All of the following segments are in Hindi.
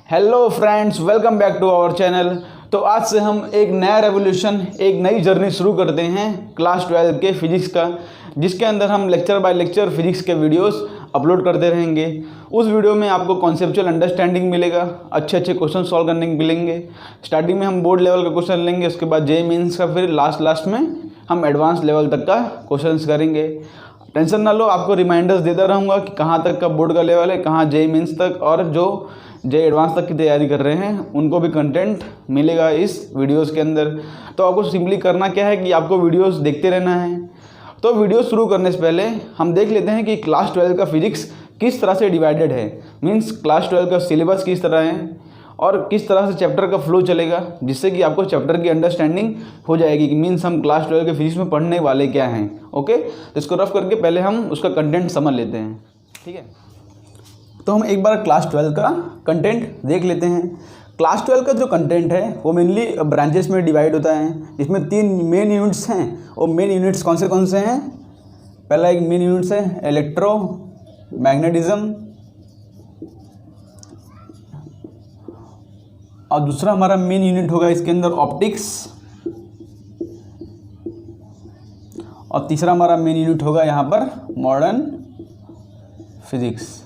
Hello friends, welcome back to our channel. तो आज से हम एक नया रेवोल्यूशन, एक नई जर्नी शुरू करते हैं क्लास 12 के फिजिक्स का, जिसके अंदर हम लेक्चर बाय लेक्चर फिजिक्स के वीडियोस अपलोड करते रहेंगे। उस वीडियो में आपको कॉन्सेप्चुअल अंडरस्टैंडिंग मिलेगा, अच्छे अच्छे क्वेश्चन सॉल्व करने को मिलेंगे। स्टार्टिंग में हम बोर्ड लेवल का क्वेश्चन लेंगे, उसके बाद जेईई मेंस का, फिर लास्ट में हम एडवांस लेवल तक का क्वेश्चन करेंगे। टेंशन ना लो, आपको रिमाइंडर्स देता रहूँगा कि कहाँ तक का बोर्ड का लेवल है, कहाँ जेईई मेंस तक, और जो जेईई एडवांस तक की तैयारी कर रहे हैं उनको भी कंटेंट मिलेगा इस वीडियोस के अंदर। तो आपको सिंपली करना क्या है कि आपको वीडियोस देखते रहना है। तो वीडियो शुरू करने से पहले हम देख लेते हैं कि क्लास 12 का फिजिक्स किस तरह से डिवाइडेड है, मीन्स क्लास 12 का सिलेबस किस तरह है और किस तरह से चैप्टर का फ्लो चलेगा, जिससे कि आपको चैप्टर की अंडरस्टैंडिंग हो जाएगी कि मीन्स हम क्लास 12 के फिजिक्स में पढ़ने वाले क्या हैं। ओके, तो इसको रफ करके पहले हम उसका कंटेंट समझ लेते हैं। ठीक है, तो हम एक बार क्लास 12 का कंटेंट देख लेते हैं। क्लास 12 का जो कंटेंट है वो मेनली ब्रांचेस में डिवाइड होता है, जिसमें 3 मेन यूनिट्स हैं। और मेन यूनिट्स कौन से हैं? पहला एक मेन यूनिट्स है इलेक्ट्रो मैग्नेटिज्म, और दूसरा हमारा मेन यूनिट होगा इसके अंदर ऑप्टिक्स, और तीसरा हमारा मेन यूनिट होगा यहाँ पर मॉडर्न फिजिक्स।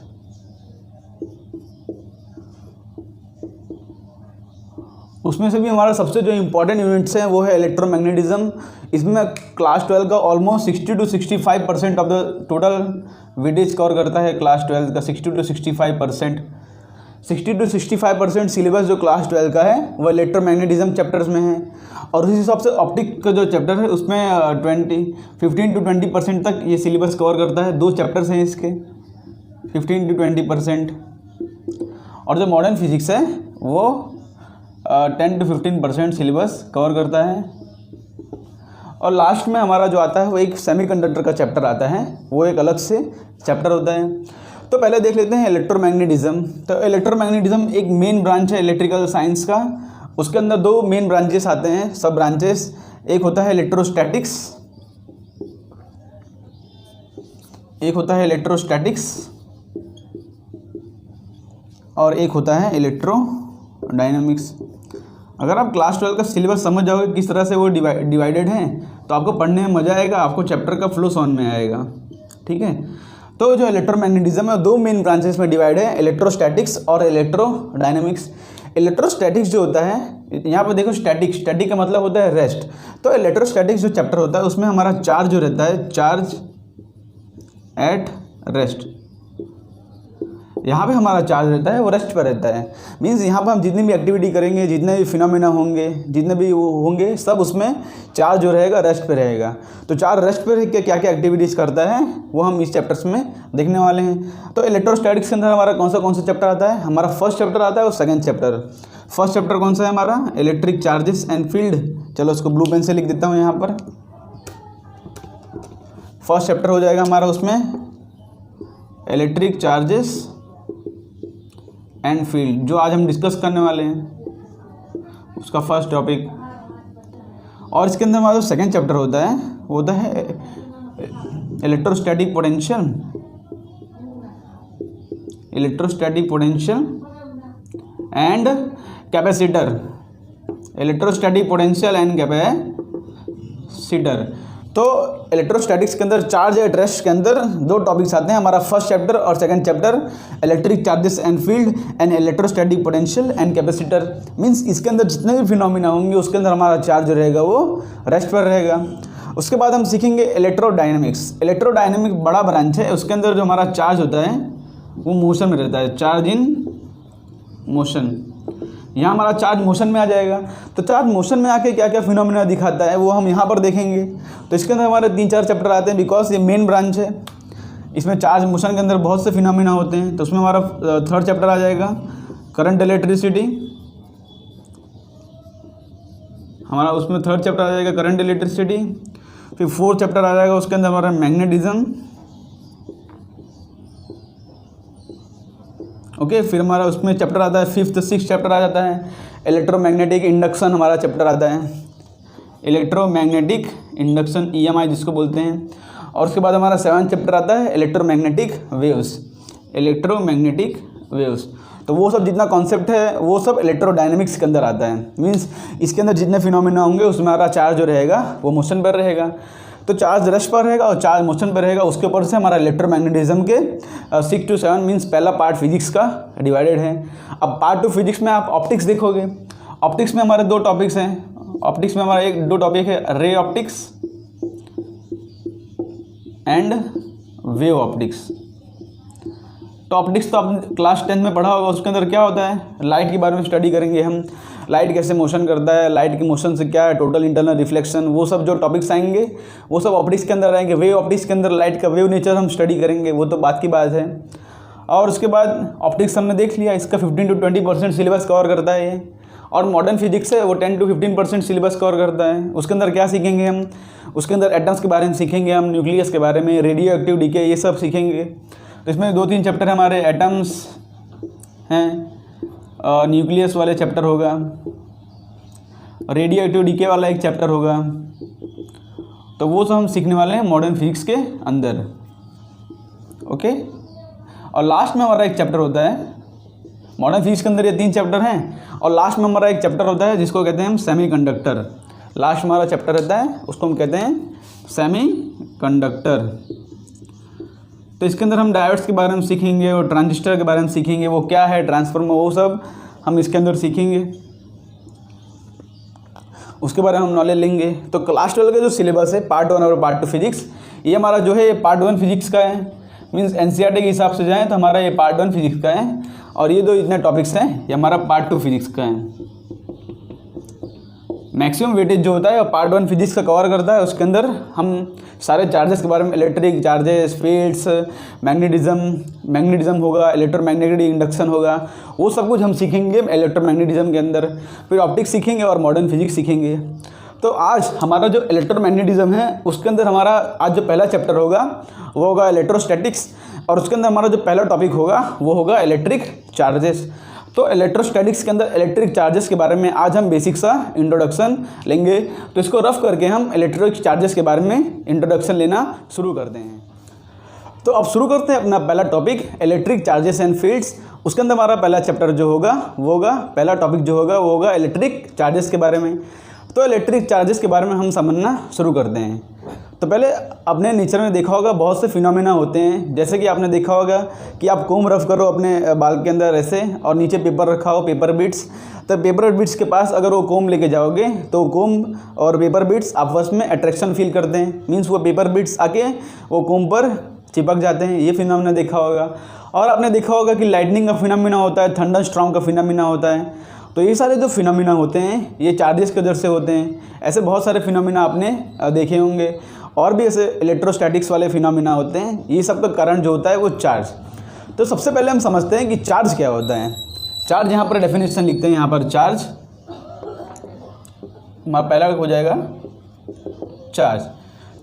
उसमें से भी हमारा सबसे जो इम्पोर्टेंट यूनिट्स हैं वो है इलेक्ट्रोमैग्नेटिज्म। इसमें क्लास 12 का almost 60 to 65% of the total weightage cover करता है। क्लास 12 का 60 to 65% सिलेबस जो क्लास 12 का है वो इलेक्ट्रोमैग्नेटिज्म चैप्टर्स में है। और उसी हिसाब से ऑप्टिक का जो चैप्टर है उसमें 15 to 20% तक ये सिलेबस कवर करता है। 2 चैप्टर्स हैं इसके, 15 to 20%। और जो मॉडर्न फिजिक्स है वो 10 to 15% सिलेबस कवर करता है। और लास्ट में हमारा जो आता है वो एक सेमीकंडक्टर का चैप्टर आता है, वो एक अलग से चैप्टर होता है। तो पहले देख लेते हैं इलेक्ट्रोमैग्नेटिज्म। तो इलेक्ट्रोमैग्नेटिज्म एक मेन ब्रांच है इलेक्ट्रिकल साइंस का। उसके अंदर 2 मेन ब्रांचेस आते हैं, सब ब्रांचेस। एक होता है इलेक्ट्रोस्टैटिक्स, और एक होता है इलेक्ट्रोडायनामिक्स। अगर आप क्लास 12 का सिलेबस समझ जाओगे किस तरह से वो डिवाइडेड हैं, तो आपको पढ़ने में मज़ा आएगा, आपको चैप्टर का फ्लो समझ में आएगा। ठीक है, तो जो इलेक्ट्रोमैग्नेटिज्म है 2 मेन ब्रांचेस में डिवाइड है, इलेक्ट्रोस्टैटिक्स और इलेक्ट्रोडायनामिक्स। इलेक्ट्रोस्टैटिक्स जो होता है, यहाँ पर देखो स्टैटिक का मतलब होता है रेस्ट। तो इलेक्ट्रोस्टैटिक्स जो चैप्टर होता है उसमें हमारा चार्ज जो रहता है, चार्ज एट रेस्ट। यहाँ पे हमारा चार्ज रहता है वो रेस्ट पर रहता है। मीन्स यहाँ पर हम जितनी भी एक्टिविटी करेंगे, जितने भी फिनोमेना होंगे, जितने भी वो होंगे, सब उसमें चार्ज जो रहेगा रेस्ट पे रहेगा। तो चार्ज रेस्ट पे रह के क्या क्या एक्टिविटीज़ करता है वो हम इस चैप्टर्स में देखने वाले हैं। तो इलेक्ट्रोस्टैटिक्स के अंदर हमारा कौन सा चैप्टर आता है? हमारा फर्स्ट चैप्टर आता है और सेकेंड चैप्टर। फर्स्ट चैप्टर कौन सा है हमारा? Electric charges and field. चलो उसको ब्लू पेन से लिख देता हूँ यहाँ पर। फर्स्ट चैप्टर हो जाएगा हमारा उसमें इलेक्ट्रिक चार्जेस एंड फील्ड, जो आज हम डिस्कस करने वाले हैं, उसका फर्स्ट टॉपिक। और इसके अंदर हमारा जो सेकेंड चैप्टर होता है वो होता है electrostatic potential and capacitor. Electrostatic potential and capacitor. तो इलेक्ट्रोस्टैटिक्स के अंदर चार्ज एट रेस्ट के अंदर 2 टॉपिक्स आते हैं, हमारा फर्स्ट चैप्टर और second chapter, electric charges and field and electrostatic potential and capacitor. Means इसके अंदर जितने भी फिनोमिना होंगे उसके अंदर हमारा चार्ज जो रहेगा वो रेस्ट पर रहेगा। उसके बाद हम सीखेंगे इलेक्ट्रोडायनेमिक्स। इलेक्ट्रोडायनेमिक्स बड़ा ब्रांच है, उसके अंदर जो हमारा चार्ज होता है वो मोशन में रहता है, चार्ज इन मोशन। यहाँ हमारा चार्ज मोशन में आ जाएगा। तो चार्ज मोशन में आके क्या क्या फिनोमिना दिखाता है वो हम यहाँ पर देखेंगे। तो इसके अंदर हमारे 3-4 चैप्टर आते हैं, बिकॉज ये मेन ब्रांच है। इसमें चार्ज मोशन के अंदर बहुत से फिनोमिना होते हैं। तो उसमें हमारा 3rd चैप्टर आ जाएगा करंट इलेक्ट्रिसिटी। हमारा उसमें 3rd चैप्टर आ जाएगा करंट इलेक्ट्रिसिटी। फिर 4th चैप्टर आ जाएगा, उसके अंदर हमारा मैग्नेटिज्म। ओके, फिर हमारा उसमें चैप्टर आता है 5th 6th चैप्टर आ जाता है इलेक्ट्रोमैग्नेटिक इंडक्शन, हमारा चैप्टर आता है इलेक्ट्रोमैग्नेटिक इंडक्शन, EMI जिसको बोलते हैं। और उसके बाद हमारा 7th चैप्टर आता है इलेक्ट्रोमैग्नेटिक वेव्स, इलेक्ट्रोमैग्नेटिक वेव्स। तो वो सब जितना कॉन्सेप्ट है वो सब इलेक्ट्रोडायनेमिक्स के अंदर आता है। मीन्स इसके अंदर जितने फिनोमेना होंगे उसमें हमारा चार्ज जो रहेगा वो मोशन पर रहेगा। तो चार्ज रेस्ट पर रहेगा और चार्ज मोशन पर रहेगा, उसके ऊपर से हमारा इलेक्ट्रोमैग्नेटिज्म के 6 to 7 मीन्स पहला पार्ट फिजिक्स का डिवाइडेड है। अब पार्ट 2 फिजिक्स में आप ऑप्टिक्स देखोगे। ऑप्टिक्स में हमारे 2 टॉपिक्स हैं। ऑप्टिक्स में हमारा 2 टॉपिक है, ray optics and wave optics. तो ऑप्टिक्स तो आपने क्लास 10 में पढ़ा होगा। उसके अंदर क्या होता है, लाइट के बारे में स्टडी करेंगे हम, लाइट कैसे मोशन करता है, लाइट के मोशन से क्या है, टोटल इंटरनल रिफ्लेक्शन, वो सब जो टॉपिक्स आएंगे वो सब ऑप्टिक्स के अंदर आएंगे। वेव ऑप्टिक्स के अंदर लाइट का वेव नेचर हम स्टडी करेंगे, वो तो बात की बात है। और उसके बाद ऑप्टिक्स हमने देख लिया, इसका 15 to 20% सिलेबस कवर करता है ये। और मॉडर्न फिजिक्स है वो 10 to 15% सिलेबस कवर करता है। उसके अंदर क्या सीखेंगे हम, उसके अंदर एटम्स के बारे में सीखेंगे हम, न्यूक्लियस के बारे में, रेडियो एक्टिव डीके, ये सब सीखेंगे। तो इसमें 2-3 चैप्टर हमारे एटम्स हैं, न्यूक्लियस वाले चैप्टर होगा, रेडियो एक्टिव डीके वाला एक चैप्टर होगा। तो वो सब हम सीखने वाले हैं मॉडर्न फिजिक्स के अंदर, ओके। और लास्ट में हमारा एक चैप्टर होता है, मॉडर्न फिजिक्स के अंदर ये 3 चैप्टर हैं, और लास्ट में हमारा एक चैप्टर होता है जिसको कहते हैं हम सेमीकंडक्टर। लास्ट हमारा चैप्टर रहता है उसको हम कहते हैं सेमीकंडक्टर। तो इसके अंदर हम डायोड्स के बारे में सीखेंगे और ट्रांजिस्टर के बारे में सीखेंगे, वो क्या है, ट्रांसफार्मर, वो सब हम इसके अंदर सीखेंगे, उसके बारे में हम नॉलेज लेंगे। तो क्लास 12 का जो सिलेबस है पार्ट 1 और पार्ट 2 फिजिक्स, ये हमारा जो है पार्ट 1 फिजिक्स का है। मीन्स एनसीईआरटी के हिसाब से जाएँ तो हमारा ये पार्ट 1 फिजिक्स का है, और ये 2 इतने टॉपिक्स हैं ये हमारा पार्ट 2 फिजिक्स का है। मैक्सिमम वेटेज जो होता है वो पार्ट 1 फिजिक्स का कवर करता है। उसके अंदर हम सारे चार्जेस के बारे में, इलेक्ट्रिक चार्जेस, फील्ड्स, मैग्नेटिज्म होगा, इलेक्ट्रोमैग्नेटिक इंडक्शन होगा, वो सब कुछ हम सीखेंगे इलेक्ट्रोमैग्नेटिज्म के अंदर। फिर ऑप्टिक्स सीखेंगे और मॉडर्न फिजिक्स सीखेंगे। तो आज हमारा जो इलेक्ट्रोमैग्नेटिज्म है उसके अंदर हमारा आज जो पहला चैप्टर होगा वो होगा इलेक्ट्रोस्टैटिक्स, और उसके अंदर हमारा जो पहला टॉपिक होगा वो होगा इलेक्ट्रिक चार्जेस। तो इलेक्ट्रोस्टैटिक्स के अंदर इलेक्ट्रिक चार्जेस के बारे में आज हम बेसिक सा इंट्रोडक्शन लेंगे। तो इसको रफ करके हम इलेक्ट्रिक चार्जेस के बारे में इंट्रोडक्शन लेना शुरू करते हैं। तो अब शुरू करते हैं अपना पहला topic, electric charges and fields. उसके अंदर हमारा पहला चैप्टर जो होगा वो होगा, पहला टॉपिक जो होगा वो होगा इलेक्ट्रिक चार्जेस के बारे में। तो इलेक्ट्रिक चार्जेस के बारे में हम समझना शुरू करते हैं। तो पहले आपने नेचर में देखा होगा बहुत से फिनोमेना होते हैं, जैसे कि आपने देखा होगा कि आप कोम रफ करो अपने बाल के अंदर ऐसे, और नीचे पेपर रखा हो, पेपर बिट्स। तो पेपर बिट्स के पास अगर वो कोम लेके जाओगे तो कोम और पेपर बिट्स आपस में अट्रैक्शन फील करते हैं। मीन्स वो पेपर बिट्स आके वो कोम पर चिपक जाते हैं, ये फिनोमेना देखा होगा। और आपने देखा होगा कि लाइटनिंग का फिनोमेना होता है, थंडर स्टॉर्म का फिनोमेना होता है। तो ये सारे जो फिनोमेना होते हैं ये चार्जेस की वजह से होते हैं। ऐसे बहुत सारे फिनोमेना आपने देखे होंगे, और भी ऐसे इलेक्ट्रोस्टैटिक्स वाले फिनोमेना होते हैं। ये सब का कारण जो होता है वो चार्ज। तो सबसे पहले हम समझते हैं कि चार्ज क्या होता है। चार्ज यहाँ पर डेफिनेशन लिखते हैं, यहाँ पर चार्ज हमारा पहला हो जाएगा चार्ज।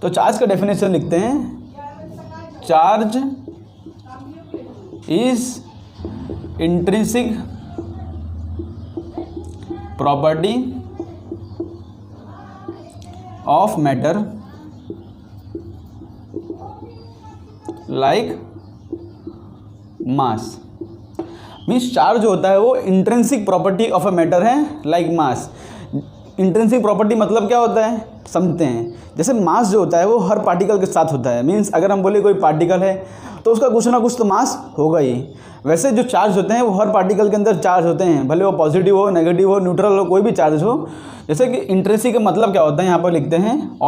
तो चार्ज का डेफिनेशन लिखते हैं, charge is intrinsic property of matter like mass. Means charge होता है वो intrinsic property of a matter है लाइक मास। इंट्रिंसिक प्रॉपर्टी मतलब क्या होता है समझते हैं। जैसे मास जो होता है वो हर पार्टिकल के साथ होता है। मीन्स अगर हम बोले कोई पार्टिकल है तो उसका कुछ ना कुछ तो मास होगा ही। वैसे जो चार्ज होते हैं वो हर पार्टिकल के अंदर चार्ज होते हैं, भले वो पॉजिटिव हो, नेगेटिव हो, न्यूट्रल हो, कोई भी चार्ज हो। जैसे कि इंट्रिंसिक का मतलब क्या होता है, यहाँ पर लिखते हैं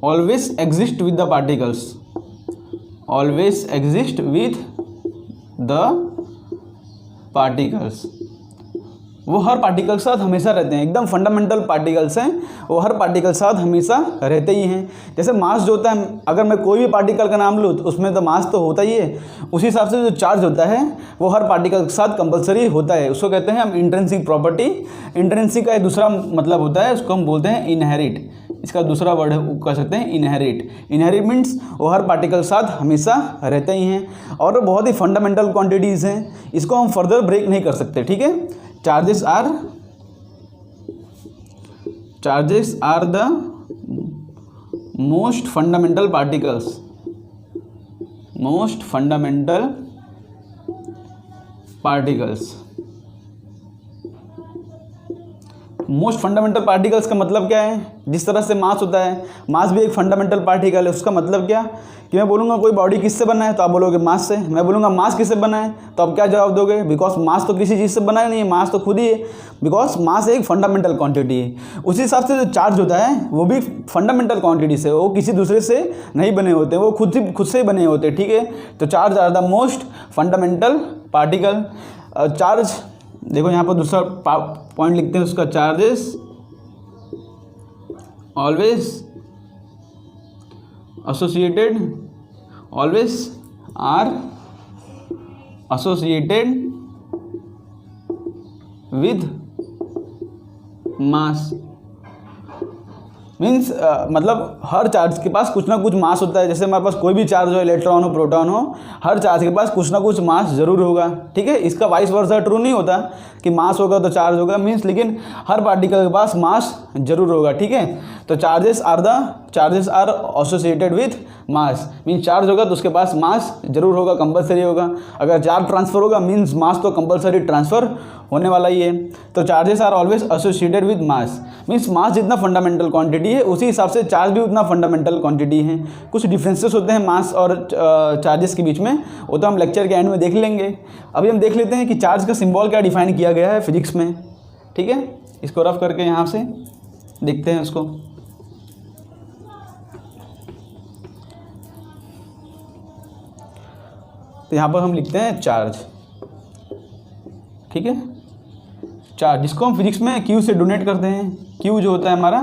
always exist with the particles, always exist with the particles. वो हर पार्टिकल के साथ हमेशा रहते हैं, एकदम फंडामेंटल पार्टिकल्स हैं, वो हर पार्टिकल के साथ हमेशा रहते ही हैं। जैसे मास जो होता है, अगर मैं कोई भी पार्टिकल का नाम लूँ तो उसमें तो मास तो होता ही है, उसी हिसाब से जो चार्ज होता है वो हर पार्टिकल के साथ कंपलसरी होता है। उसको कहते हैं हम इंट्रिंसिक प्रॉपर्टी। इंट्रिंसिक का एक दूसरा मतलब होता है, उसको हम बोलते हैं इनहेरिट। इसका दूसरा वर्ड कह सकते हैं इनहेरिट। इनहेरिट मीन्स वो हर पार्टिकल के साथ हमेशा रहते ही हैं, और बहुत ही फंडामेंटल क्वांटिटीज़ हैं, इसको हम फर्दर ब्रेक नहीं कर सकते। ठीक है, charges are the most fundamental particles, most fundamental particles. Most fundamental particles का मतलब क्या है? जिस तरह से मास होता है, मास भी एक फंडामेंटल पार्टिकल है। उसका मतलब क्या कि मैं बोलूँगा कोई बॉडी किससे बना है, तो आप बोलोगे मास से। मैं बोलूँगा मास किससे बना है, तो आप क्या जवाब दोगे? बिकॉज मास तो किसी चीज़ से बना ही नहीं है, मास तो खुद ही है। बिकॉज मास एक फंडामेंटल क्वांटिटी है। उसी हिसाब से जो चार्ज होता है वो भी फंडामेंटल क्वांटिटी से, वो किसी दूसरे से नहीं बने होते, वो खुद से ही बने होते हैं। ठीक है, तो charge are the most fundamental particle. Charge देखो यहाँ पर दूसरा पॉइंट लिखते हैं उसका, charges always are associated with mass. Means मतलब हर चार्ज के पास कुछ ना कुछ मास होता है। जैसे हमारे पास कोई भी चार्ज हो, इलेक्ट्रॉन हो, प्रोटॉन हो, हर चार्ज के पास कुछ ना कुछ मास जरूर होगा। ठीक है, इसका वाइस वर्सा ट्रू नहीं होता कि मास होगा तो चार्ज होगा, मीन्स लेकिन हर पार्टिकल के पास मास जरूर होगा। ठीक है, तो charges are associated with mass, means charge होगा तो उसके पास मास जरूर होगा, कंपलसरी होगा। अगर चार्ज ट्रांसफर होगा मीन्स मास तो कंपलसरी ट्रांसफर होने वाला ही है। तो charges are always associated with mass, means mass जितना फंडामेंटल क्वांटिटी है उसी हिसाब से चार्ज भी उतना फंडामेंटल क्वांटिटी है। कुछ डिफरेंसेस होते हैं मास और चार्जेस के बीच में, वो तो हम लेक्चर के एंड में देख लेंगे। अभी हम देख लेते हैं कि चार्ज का सिंबल क्या डिफाइन किया गया है फिजिक्स में। ठीक है, इसको रफ करके यहाँ से देखते हैं उसको। तो यहाँ पर हम लिखते हैं चार्ज। ठीक है, चार्ज जिसको हम फिजिक्स में क्यू से डोनेट करते हैं। क्यू जो होता है हमारा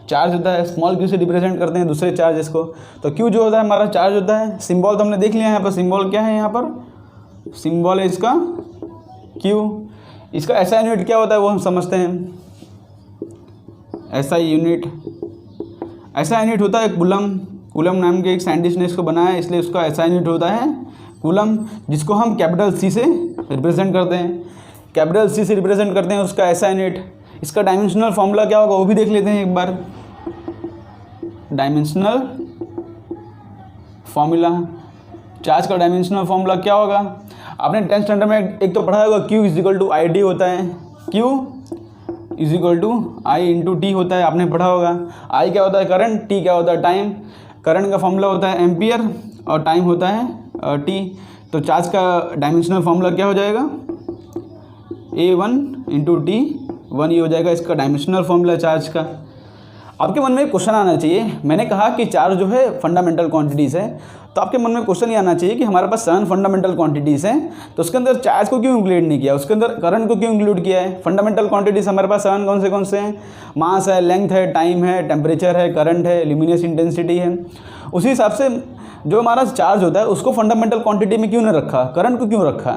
चार्ज होता है, स्मॉल क्यू से रिप्रेजेंट करते हैं दूसरे चार्जेस को। तो क्यू जो होता है हमारा चार्ज होता है। सिंबल तो हमने देख लिया है, यहाँ पर सिंबल क्या है, यहाँ पर सिंबल है इसका क्यू। इसका ऐसा यूनिट क्या होता है वो हम समझते हैं। ऐसा यूनिट होता है कूलम। कूलम नाम के एक साइंटिस्ट ने इसको बनाया, इसलिए उसका ऐसा यूनिट होता है कूलम, जिसको हम कैपिटल सी से रिप्रेजेंट करते हैं। कैपिटल सी से रिप्रेजेंट करते हैं उसका ऐसा यूनिट। इसका डायमेंशनल फॉर्मूला क्या होगा वो भी देख लेते हैं एक बार। डायमेंशनल फॉर्मूला, चार्ज का डायमेंशनल फॉर्मूला क्या होगा? आपने 10th स्टैंडर्ड में एक तो पढ़ा होगा, Q is equal to I D होता है। Q is equal to I into T होता है, आपने पढ़ा होगा। I क्या होता है? करंट। T क्या होता है? टाइम। करंट का फॉर्मूला होता है एम्पियर और टाइम होता है T। तो चार्ज का डायमेंशनल फॉर्मूला क्या हो जाएगा? A1 इंटू टी 1 ये हो जाएगा इसका डायमेंशनल फॉर्मूला चार्ज का। आपके मन में एक क्वेश्चन आना चाहिए, मैंने कहा कि चार्ज जो है फंडामेंटल क्वांटिटीज़ है, तो आपके मन में क्वेश्चन ये आना चाहिए कि हमारे पास 7 फंडामेंटल क्वांटिटीज़ हैं, तो उसके अंदर चार्ज को क्यों इंक्लूड नहीं किया, उसके अंदर करंट को क्यों इंक्लूड किया है? फंडामेंटल क्वांटिटीज़ हमारे पास 7 कौन से हैं? मास है, लेंथ है, टाइम है, टेम्परेचर है, करंट है, ल्यूमिनस इंटेंसिटी है। उसी हिसाब से जो हमारा चार्ज होता है उसको फंडामेंटल क्वांटिटी में क्यों नहीं रखा, करंट को क्यों रखा?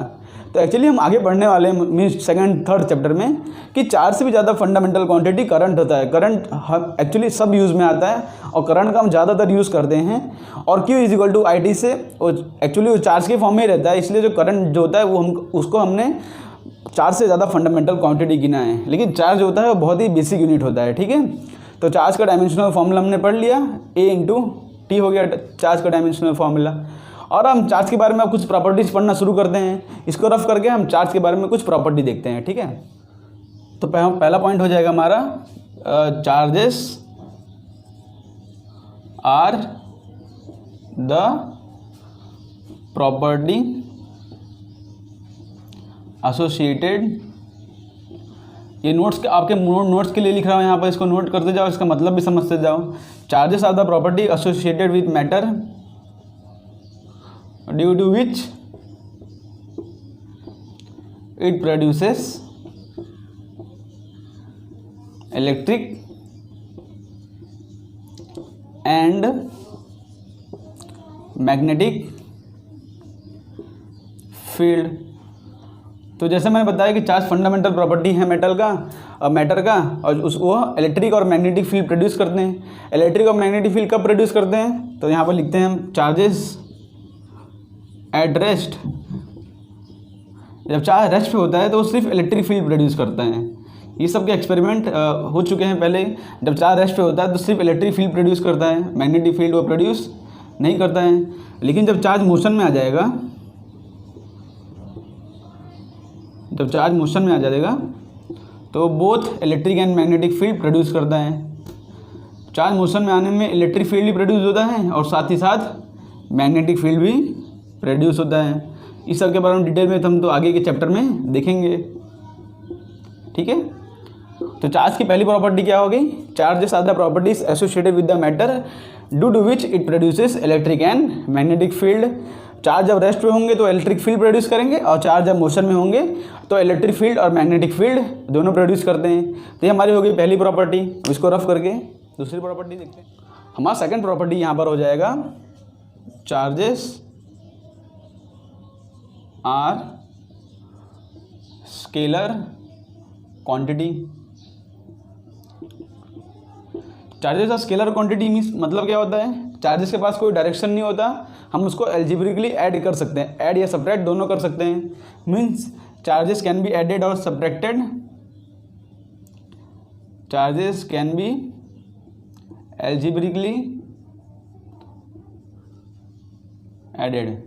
तो एक्चुअली हम आगे बढ़ने वाले हैं मीन्स 2nd 3rd चैप्टर में कि चार्ज से भी ज़्यादा फंडामेंटल क्वांटिटी करंट होता है। करंट हम एक्चुअली सब यूज़ में आता है और करंट का हम ज़्यादातर यूज़ करते हैं। और Q is equal to I T से एक्चुअली वो चार्ज के फॉर्म में ही रहता है, इसलिए जो करंट जो होता है वो उसको हमने चार्ज से ज़्यादा फंडामेंटल क्वांटिटी गिना है। लेकिन चार्ज जो होता है वो बहुत ही बेसिक यूनिट होता है। ठीक है, तो चार्ज का डायमेंशनल फॉर्मूला हमने पढ़ लिया, A इंटू टी हो गया चार्ज का डायमेंशनल फॉर्मूला। और हम चार्ज के बारे में अब कुछ प्रॉपर्टीज़ पढ़ना शुरू करते हैं। इसको रफ करके हम चार्ज के बारे में कुछ प्रॉपर्टी देखते हैं। ठीक है, तो पहला पॉइंट हो जाएगा हमारा charges are the property associated. ये नोट्स आपके नोट्स के लिए लिख रहा हूँ यहाँ पर, इसको नोट करते जाओ, इसका मतलब भी समझते जाओ। Charges are the property associated with matter due to which it produces electric and magnetic field. तो जैसे मैंने बताया कि चार्ज फंडामेंटल प्रॉपर्टी है मैटर का और वो इलेक्ट्रिक और मैग्नेटिक फील्ड प्रोड्यूस करते हैं। इलेक्ट्रिक और मैग्नेटिक फील्ड कब प्रोड्यूस करते हैं? तो यहाँ पर लिखते हैं हम चार्जेस एट रेस्ट। जब चार्ज रेस्ट पे होता है तो वो सिर्फ इलेक्ट्रिक फील्ड प्रोड्यूस करता है। ये सब के एक्सपेरिमेंट हो चुके हैं पहले। जब चार्ज रेस्ट पे होता है तो सिर्फ इलेक्ट्रिक फील्ड प्रोड्यूस करता है, मैग्नेटिक फील्ड वो प्रोड्यूस नहीं करता है। लेकिन जब चार्ज मोशन में आ जाएगा, जब चार्ज मोशन में आ जाएगा तो both electric and magnetic field produce करता है। चार्ज मोशन में आने में इलेक्ट्रिक फील्ड भी प्रोड्यूस होता है और साथ ही साथ मैग्नेटिक फील्ड भी प्रोड्यूस होता है। इस सब के बारे में डिटेल में हम तो आगे के चैप्टर में देखेंगे, ठीक है। तो चार्ज की पहली प्रॉपर्टी क्या होगी? Charges are the properties associated with the matter due to which it produces electric and magnetic field. Charge जब रेस्ट में होंगे तो इलेक्ट्रिक फील्ड प्रोड्यूस करेंगे और चार्ज जब मोशन में होंगे तो इलेक्ट्रिक फील्ड और मैग्नेटिक फील्ड दोनों प्रोड्यूस करते हैं। तो ये हमारी होगी पहली प्रॉपर्टी। इसको रफ करके दूसरी प्रॉपर्टी देखते हैं। हमारा सेकंड प्रॉपर्टी यहाँ पर हो जाएगा charges are scalar quantity. Charges are scalar quantity means मतलब क्या होता है? चार्जेस के पास कोई डायरेक्शन नहीं होता, हम उसको एल्जेब्रिकली ऐड कर सकते हैं, ऐड या सब्ट्रैक्ट दोनों कर सकते हैं। Means charges can be added और subtracted, charges can be algebraically added.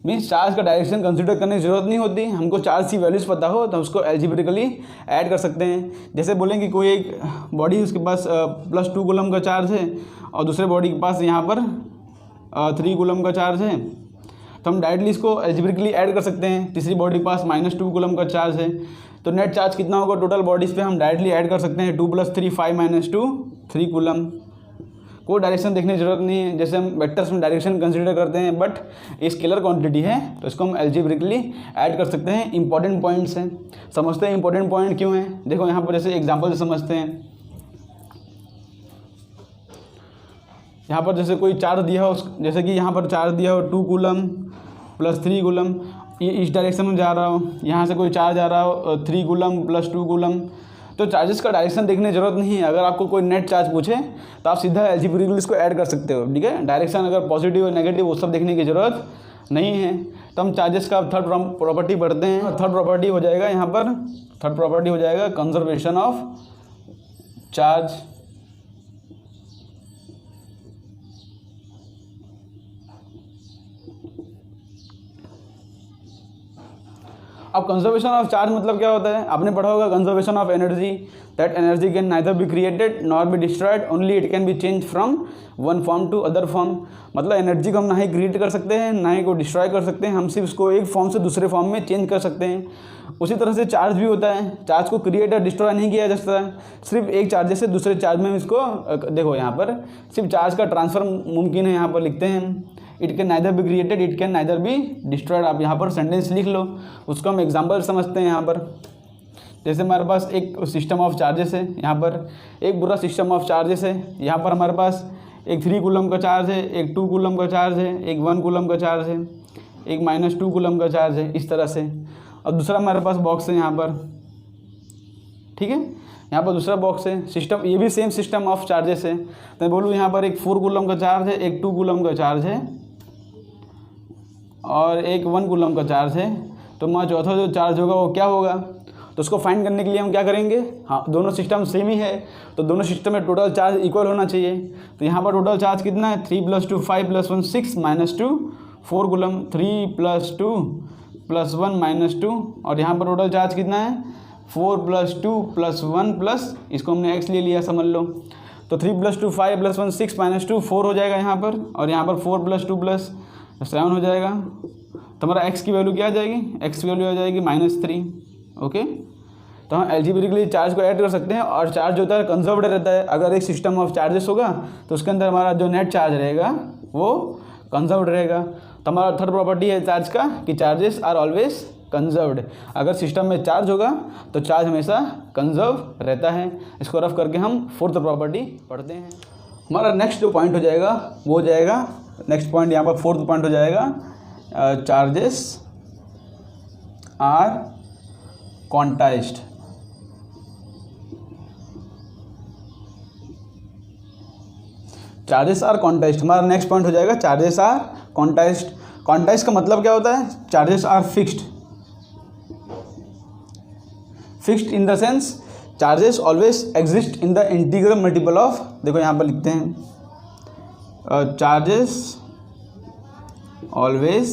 Means charge का डायरेक्शन कंसिडर करने की जरूरत नहीं होती, हमको चार्ज की वैल्यूज पता हो तो उसको एल्जेब्रिकली ऐड कर सकते हैं। जैसे बोलेंगे कोई एक बॉडी उसके पास +2 कूलम का चार्ज है और दूसरे बॉडी के पास यहाँ पर 3 कूलम का चार्ज है, तो हम डायरेक्टली इसको एल्जेब्रिकली ऐड कर सकते हैं। तीसरी बॉडी के पास -2 कूलम का चार्ज है, तो नेट चार्ज कितना होगा टोटल बॉडीज़ पे हम डायरेक्टली ऐड कर सकते हैं। 2 + 3 5 - 2 3 कूलम। कोई डायरेक्शन देखने की जरूरत नहीं है, जैसे हम वेक्टर्स में डायरेक्शन कंसीडर करते हैं, बट ये स्केलर क्वांटिटी है तो इसको हम एल्जेब्रिकली ऐड कर सकते हैं। इंपॉर्टेंट पॉइंट्स हैं, समझते हैं इंपॉर्टेंट पॉइंट क्यों है। देखो यहाँ पर जैसे एग्जांपल से समझते हैं। यहाँ पर जैसे कोई चार्ज दिया हो, जैसे कि यहाँ पर चार्ज दिया हो 2 कूलम + 3 कूलम, ये इस डायरेक्शन में जा रहा हो, यहाँ से कोई चार्ज आ रहा हो 3 कूलम + 2 कूलम, तो चार्जेस का डायरेक्शन देखने की जरूरत नहीं है। अगर आपको कोई नेट चार्ज पूछे तो आप सीधा एल्जेब्रिकली इसको ऐड कर सकते हो, ठीक है। डायरेक्शन अगर पॉजिटिव और नेगेटिव वो सब देखने की जरूरत नहीं है। तो हम चार्जेस का थर्ड प्रॉपर्टी पढ़ते हैं। थर्ड प्रॉपर्टी हो जाएगा यहाँ पर, थर्ड प्रॉपर्टी हो जाएगा कंजर्वेशन ऑफ चार्ज। अब कंजर्वेशन ऑफ चार्ज मतलब क्या होता है? आपने पढ़ा होगा conservation of energy, that energy can neither be created nor be destroyed, only it can be change from one form to other form. मतलब एनर्जी को हम ना ही क्रिएट कर सकते हैं ना ही को डिस्ट्रॉय कर सकते हैं, हम सिर्फ उसको एक फॉर्म से दूसरे फॉर्म में चेंज कर सकते हैं। उसी तरह से चार्ज भी होता है, चार्ज को क्रिएट और डिस्ट्रॉय नहीं किया जा सकता, सिर्फ एक चार्ज से दूसरे चार्ज में इसको देखो यहाँ पर सिर्फ चार्ज का ट्रांसफर मुमकिन है। यहाँ पर लिखते हैं it can neither be created, it can neither be destroyed. आप यहाँ पर सेंटेंस लिख लो, उसको हम एग्जांपल समझते हैं। यहाँ पर जैसे हमारे पास एक सिस्टम ऑफ चार्जेस है, यहाँ पर एक पूरा सिस्टम ऑफ चार्जेस है। यहाँ पर हमारे पास एक 3 कूलम का चार्ज है, एक 2 कूलम का चार्ज है, एक 1 कूलम का चार्ज है, एक -2 कूलम का चार्ज है, इस तरह से। और दूसरा हमारे पास बॉक्स है यहाँ पर, ठीक है। यहाँ पर दूसरा बॉक्स है, सिस्टम ये भी सेम सिस्टम ऑफ चार्जेस है। तो मैं बोलूँ यहाँ पर एक 4 कूलम का चार्ज है, एक 2 कूलम का चार्ज है और एक 1 कूलम का चार्ज है। तो हमारा चौथा जो चार्ज होगा वो क्या होगा? तो उसको फाइंड करने के लिए हम क्या करेंगे? हाँ, दोनों सिस्टम सेम ही है तो दोनों सिस्टम में टोटल चार्ज इक्वल होना चाहिए। तो यहाँ पर टोटल चार्ज कितना है? 3 + 2 5 + 1 6 -2 4 कूलम, 3 + 2 + 1 -2, और यहाँ पर टोटल चार्ज कितना है? 4 + 2 + 1 प्लस इसको हमने x ले लिया, समझ लो। तो 3 + 2 5 + 1 6 -2 4 हो जाएगा यहाँ पर, और यहाँ पर 4 + 2 + 7 हो जाएगा। तो हमारा x की वैल्यू क्या आ जाएगी? x की वैल्यू आ जाएगी -3। ओके, तो हम एल्जेब्रिकली चार्ज को ऐड कर सकते हैं, और चार्ज होता है कंजर्व्ड रहता है। अगर एक सिस्टम ऑफ चार्जेस होगा तो उसके अंदर हमारा जो नेट चार्ज रहेगा वो कंजर्व्ड रहेगा। तो हमारा थर्ड प्रॉपर्टी है चार्ज का कि चार्जेस आर ऑलवेज कंजर्व्ड। अगर सिस्टम में चार्ज होगा तो चार्ज हमेशा कंजर्व रहता है। इसको रफ करके हम फोर्थ प्रॉपर्टी पढ़ते हैं। हमारा नेक्स्ट जो पॉइंट हो जाएगा वो हो जाएगा, नेक्स्ट पॉइंट यहाँ पर फोर्थ पॉइंट हो जाएगा, charges are quantised. Charges are quantised हमारा नेक्स्ट पॉइंट हो जाएगा, चार्जेस आर क्वांटाइज्ड। क्वांटाइज्ड का मतलब क्या होता है? Charges are fixed. Fixed in the sense charges always exist in the integral multiple of, देखो यहाँ पर लिखते हैं charges always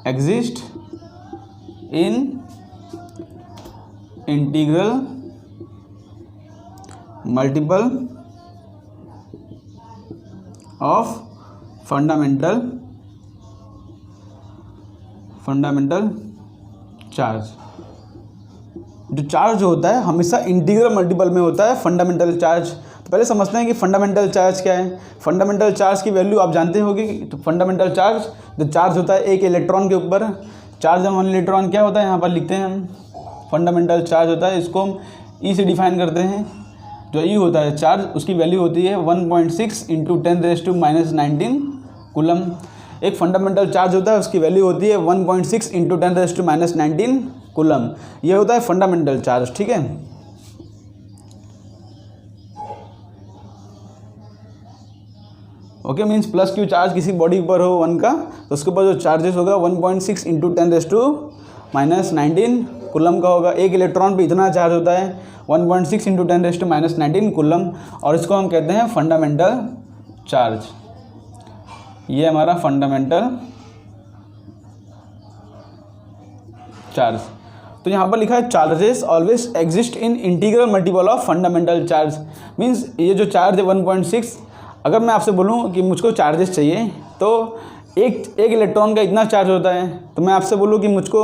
exist in integral multiple of fundamental charge. जो चार्ज होता है हमेशा इंटीग्रल मल्टीपल में होता है फंडामेंटल चार्ज। तो पहले समझते हैं कि फंडामेंटल चार्ज क्या है। फंडामेंटल चार्ज की वैल्यू आप जानते होंगे। तो फंडामेंटल चार्ज जो चार्ज होता है एक इलेक्ट्रॉन के ऊपर, चार्ज ऑन वन इलेक्ट्रॉन क्या होता है यहाँ पर लिखते हैं हम, फंडामेंटल चार्ज होता है। इसको हम ई से डिफाइन करते हैं। जो ई होता है चार्ज, उसकी वैल्यू होती है 1.6 × 10⁻⁹ कूलम। एक फंडामेंटल चार्ज होता है, उसकी वैल्यू होती है 1.6 × 10⁻⁹ कूलम। ये होता है फंडामेंटल चार्ज, ठीक है। Okay, means plus Q charge किसी बॉडी पर हो 1 का, तो उसके ऊपर जो चार्जेस होगा 1.6 × 10⁻⁹ कूलम का होगा। एक इलेक्ट्रॉन पे इतना चार्ज होता है 1.6 × 10⁻⁹ कूलम, और इसको हम कहते हैं फंडामेंटल चार्ज। ये हमारा फंडामेंटल चार्ज। तो यहाँ पर लिखा है charges always exist in integral multiple of fundamental charge. Means ये जो चार्ज है 1.6, अगर मैं आपसे बोलूँ कि मुझको चार्जेस चाहिए तो एक इलेक्ट्रॉन का इतना चार्ज होता है, तो मैं आपसे बोलूँ कि मुझको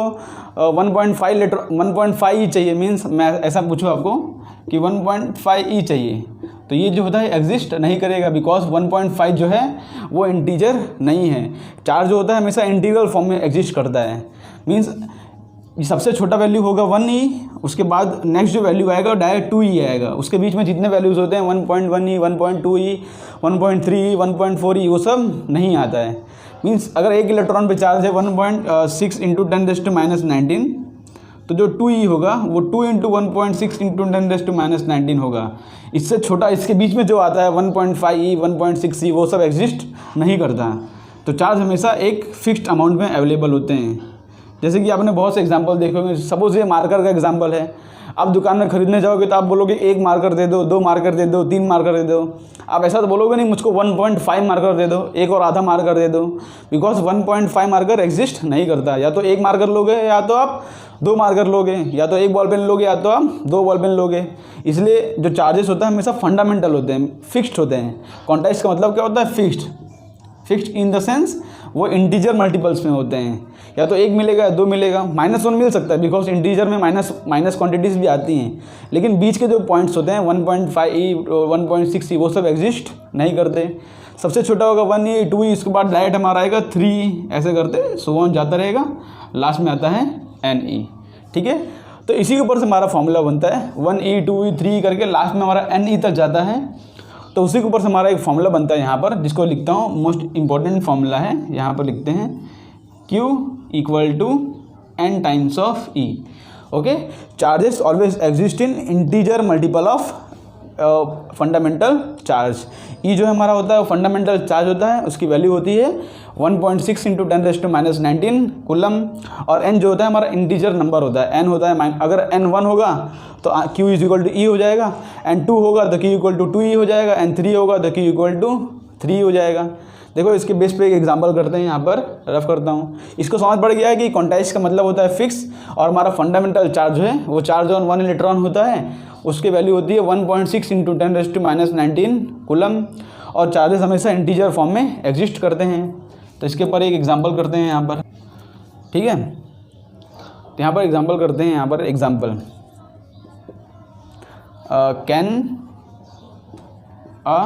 1.5 ई चाहिए, मीन्स मैं ऐसा पूछूँ आपको कि 1.5 ई चाहिए, तो ये जो होता है एग्जिस्ट नहीं करेगा, बिकॉज 1.5 जो है वो इंटीजर नहीं है। चार्ज जो होता है हमेशा इंटीग्रल फॉर्म में एग्जिस्ट करता है। मीन्स सबसे छोटा वैल्यू होगा 1 ई, उसके बाद नेक्स्ट जो वैल्यू आएगा डायरेक्ट 2 ई आएगा। उसके बीच में जितने वैल्यूज़ होते हैं 1.1 ई, 1.2 ई, 1.3 ई, 1.4 ई, वो सब नहीं आता है। मीन्स अगर एक इलेक्ट्रॉन पे चार्ज है 1.6 × 10⁻⁹, तो जो 2 ई होगा वो 2 × 1.6 × 10⁻⁹ होगा। इससे छोटा इसके बीच में जो आता है 1.5 ई, 1.6 ई, वो सब एग्जिस्ट नहीं करता। तो चार्ज हमेशा एक फिक्स्ड अमाउंट में अवेलेबल होते हैं। जैसे कि आपने बहुत से एग्जांपल देखे होंगे। सपोज ये मार्कर का एग्जांपल है। आप दुकान में खरीदने जाओगे तो आप बोलोगे 1 मार्कर दे दो, 2 मार्कर दे दो, 3 मार्कर दे दो। आप ऐसा तो बोलोगे नहीं मुझको 1.5 मार्कर दे दो, 1 और आधा मार्कर दे दो, बिकॉज 1.5 मार्कर एग्जिस्ट नहीं करता। या तो 1 मार्कर लोगे या तो आप 2 मार्कर लोगे, या तो 1 बॉल पेन लोगे या तो आप 2 बॉल पेन लोगे। इसलिए जो चार्जेस होता है हमेशा फंडामेंटल होते हैं, फिक्स्ड होते हैं। क्वांटाइज का मतलब क्या होता है? फिक्स्ड इन द सेंस वो इंटीजर मल्टीपल्स में होते हैं। या तो 1 मिलेगा या 2 मिलेगा, -1 मिल सकता है, बिकॉज इंटीजर में माइनस क्वांटिटीज़ भी आती हैं। लेकिन बीच के जो पॉइंट्स होते हैं 1.5 ई, 1.6 ई, वो सब एग्जिस्ट नहीं करते। सबसे छोटा होगा 1 ई, 2 ई, इसके बाद डायरेक्ट हमारा आएगा 3 ई, ऐसे करते सो ऑन जाता रहेगा, लास्ट में आता है n ई। ठीक है, तो इसी के ऊपर से हमारा फॉर्मूला बनता है 1 ई, 2 ई, 3 ई करके लास्ट में हमारा n ई तक जाता है। तो उसी के ऊपर से हमारा एक फॉर्मूला बनता है यहाँ पर, जिसको लिखता हूँ, मोस्ट इंपॉर्टेंट फॉर्मूला है। यहाँ पर लिखते हैं Q = n times of E। Okay, charges always exist in integer multiple of fundamental charge. E जो हमारा होता है फंडामेंटल चार्ज होता है, उसकी वैल्यू होती है 1.6 × 10⁻⁹ कूलम। और n जो होता है हमारा इंटीजर नंबर होता है। n होता है, अगर n 1 होगा तो Q = E हो जाएगा, n 2 होगा तो Q = 2E हो जाएगा, n 3 होगा तो Q = 3 हो जाएगा। देखो इसके बेस पे एक एग्जांपल करते हैं, यहाँ पर रफ करता हूँ। इसको समझ पड़ गया है कि क्वांटाइज का मतलब होता है फिक्स, और हमारा फंडामेंटल चार्ज है वो चार्ज ऑन 1 इलेक्ट्रॉन होता है, उसकी वैल्यू होती है 1.6 × 10⁻⁹ कूलम। और चार्जेस हमेशा इंटीजर फॉर्म में एग्जिस्ट करते हैं। तो इसके ऊपर एक एग्जांपल करते हैं यहाँ पर, ठीक है। तो यहाँ पर एग्जांपल करते हैं, यहाँ पर example can a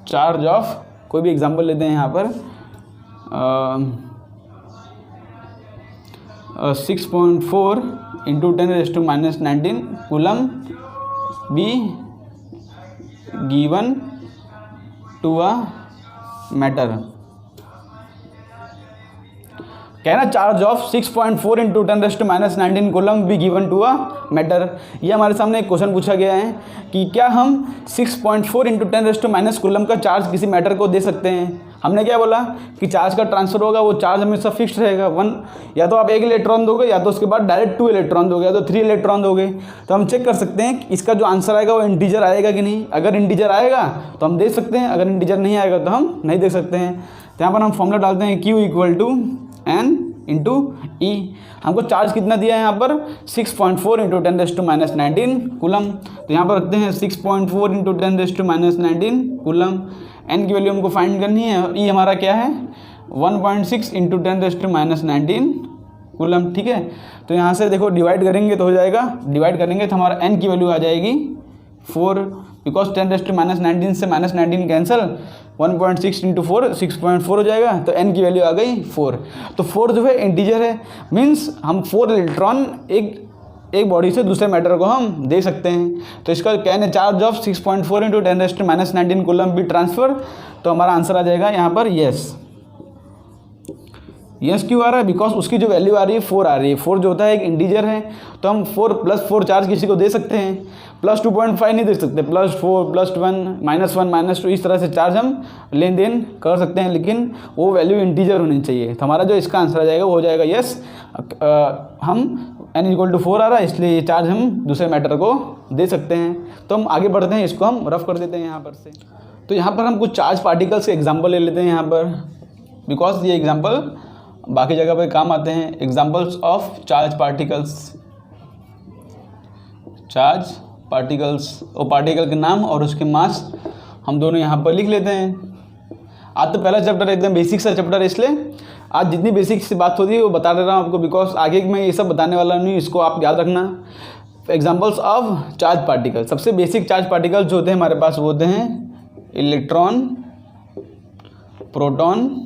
charge of, कोई भी एग्जांपल लेते हैं यहाँ पर 6.4 × 10⁻⁹ coulomb be given to a matter. कहना charge of 6.4 × 10⁻⁹ coulomb be given to a matter. ये हमारे सामने एक क्वेश्चन पूछा गया है कि क्या हम 6.4 × 10⁻⁻ कूलम का चार्ज किसी मैटर को दे सकते हैं। हमने क्या बोला कि चार्ज का ट्रांसफर होगा वो चार्ज हमेशा फिक्स रहेगा 1, या तो आप 1 इलेक्ट्रॉन दोगे या तो उसके बाद डायरेक्ट 2 इलेक्ट्रॉन दोगे या तो 3 इलेक्ट्रॉन दोगे। तो हम चेक कर सकते हैं कि इसका जो आंसर आएगा वो इंटीजर आएगा कि नहीं। अगर इंटीजर आएगा तो हम देख सकते हैं, अगर इंटीजर नहीं आएगा तो हम नहीं देख सकते हैं। तो यहाँ पर हम फॉर्मूला डालते हैं Q equal to N into e. हमको चार्ज कितना दिया है यहाँ पर 6.4 इंटू 10⁻⁻19 कूलम। तो यहाँ पर रखते हैं 6.4 इंटू 10⁻⁻19 कूलम। एन की वैल्यू हमको फाइंड करनी है और ई हमारा क्या है 1.6 इंटू 10⁻⁻19 कूलम। ठीक है, तो यहाँ से देखो डिवाइड करेंगे तो हो जाएगा, डिवाइड करेंगे तो हमारा एन की वैल्यू आ जाएगी 4, बिकॉज 10⁻⁻19 से -19 कैंसिल, 1.6 इंटू 4 6.4 हो जाएगा, तो n की वैल्यू आ गई 4। तो 4 जो है इंटीजर है, मीन्स हम 4 इलेक्ट्रॉन एक बॉडी से दूसरे मैटर को हम दे सकते हैं। तो इसका can a charge of 6.4 into 10⁻⁻19 coulomb be transfer. तो हमारा आंसर आ जाएगा यहाँ पर यस। यस क्यों आ रहा है, बिकॉज उसकी जो वैल्यू आ रही है 4 आ रही है। 4 जो होता है एक इंटीजर है, तो हम 4 + 4 चार्ज किसी को दे सकते हैं, +2.5 नहीं दे सकते, +4 +1 -1 -2 इस तरह से चार्ज हम लेन देन कर सकते हैं, लेकिन वो वैल्यू इंटीजर होनी चाहिए। तो हमारा जो इसका आंसर आ जाएगा वो हो जाएगा यस। हम n इक्वल टू 4 आ रहा है, इसलिए ये चार्ज हम दूसरे मैटर को दे सकते हैं। तो हम आगे बढ़ते हैं, इसको हम रफ कर देते हैं यहाँ पर से। तो यहाँ पर हम कुछ चार्ज पार्टिकल्स के एग्जाम्पल ले लेते हैं यहाँ पर, बिकॉज ये एग्जाम्पल बाकी जगह पे काम आते हैं। Examples of charge particles, charge particles, वो पार्टिकल के नाम और उसके मास हम दोनों यहाँ पर लिख लेते हैं। आज तो पहला चैप्टर एकदम बेसिक सा चैप्टर है, इसलिए आज जितनी बेसिक सी बात होती है वो बता दे रहा हूँ आपको, बिकॉज आगे मैं ये सब बताने वाला नहीं, इसको आप याद रखना। एग्जाम्पल्स ऑफ चार्ज पार्टिकल, सबसे बेसिक चार्ज पार्टिकल जो होते हैं हमारे पास वो होते हैं इलेक्ट्रॉन, प्रोटॉन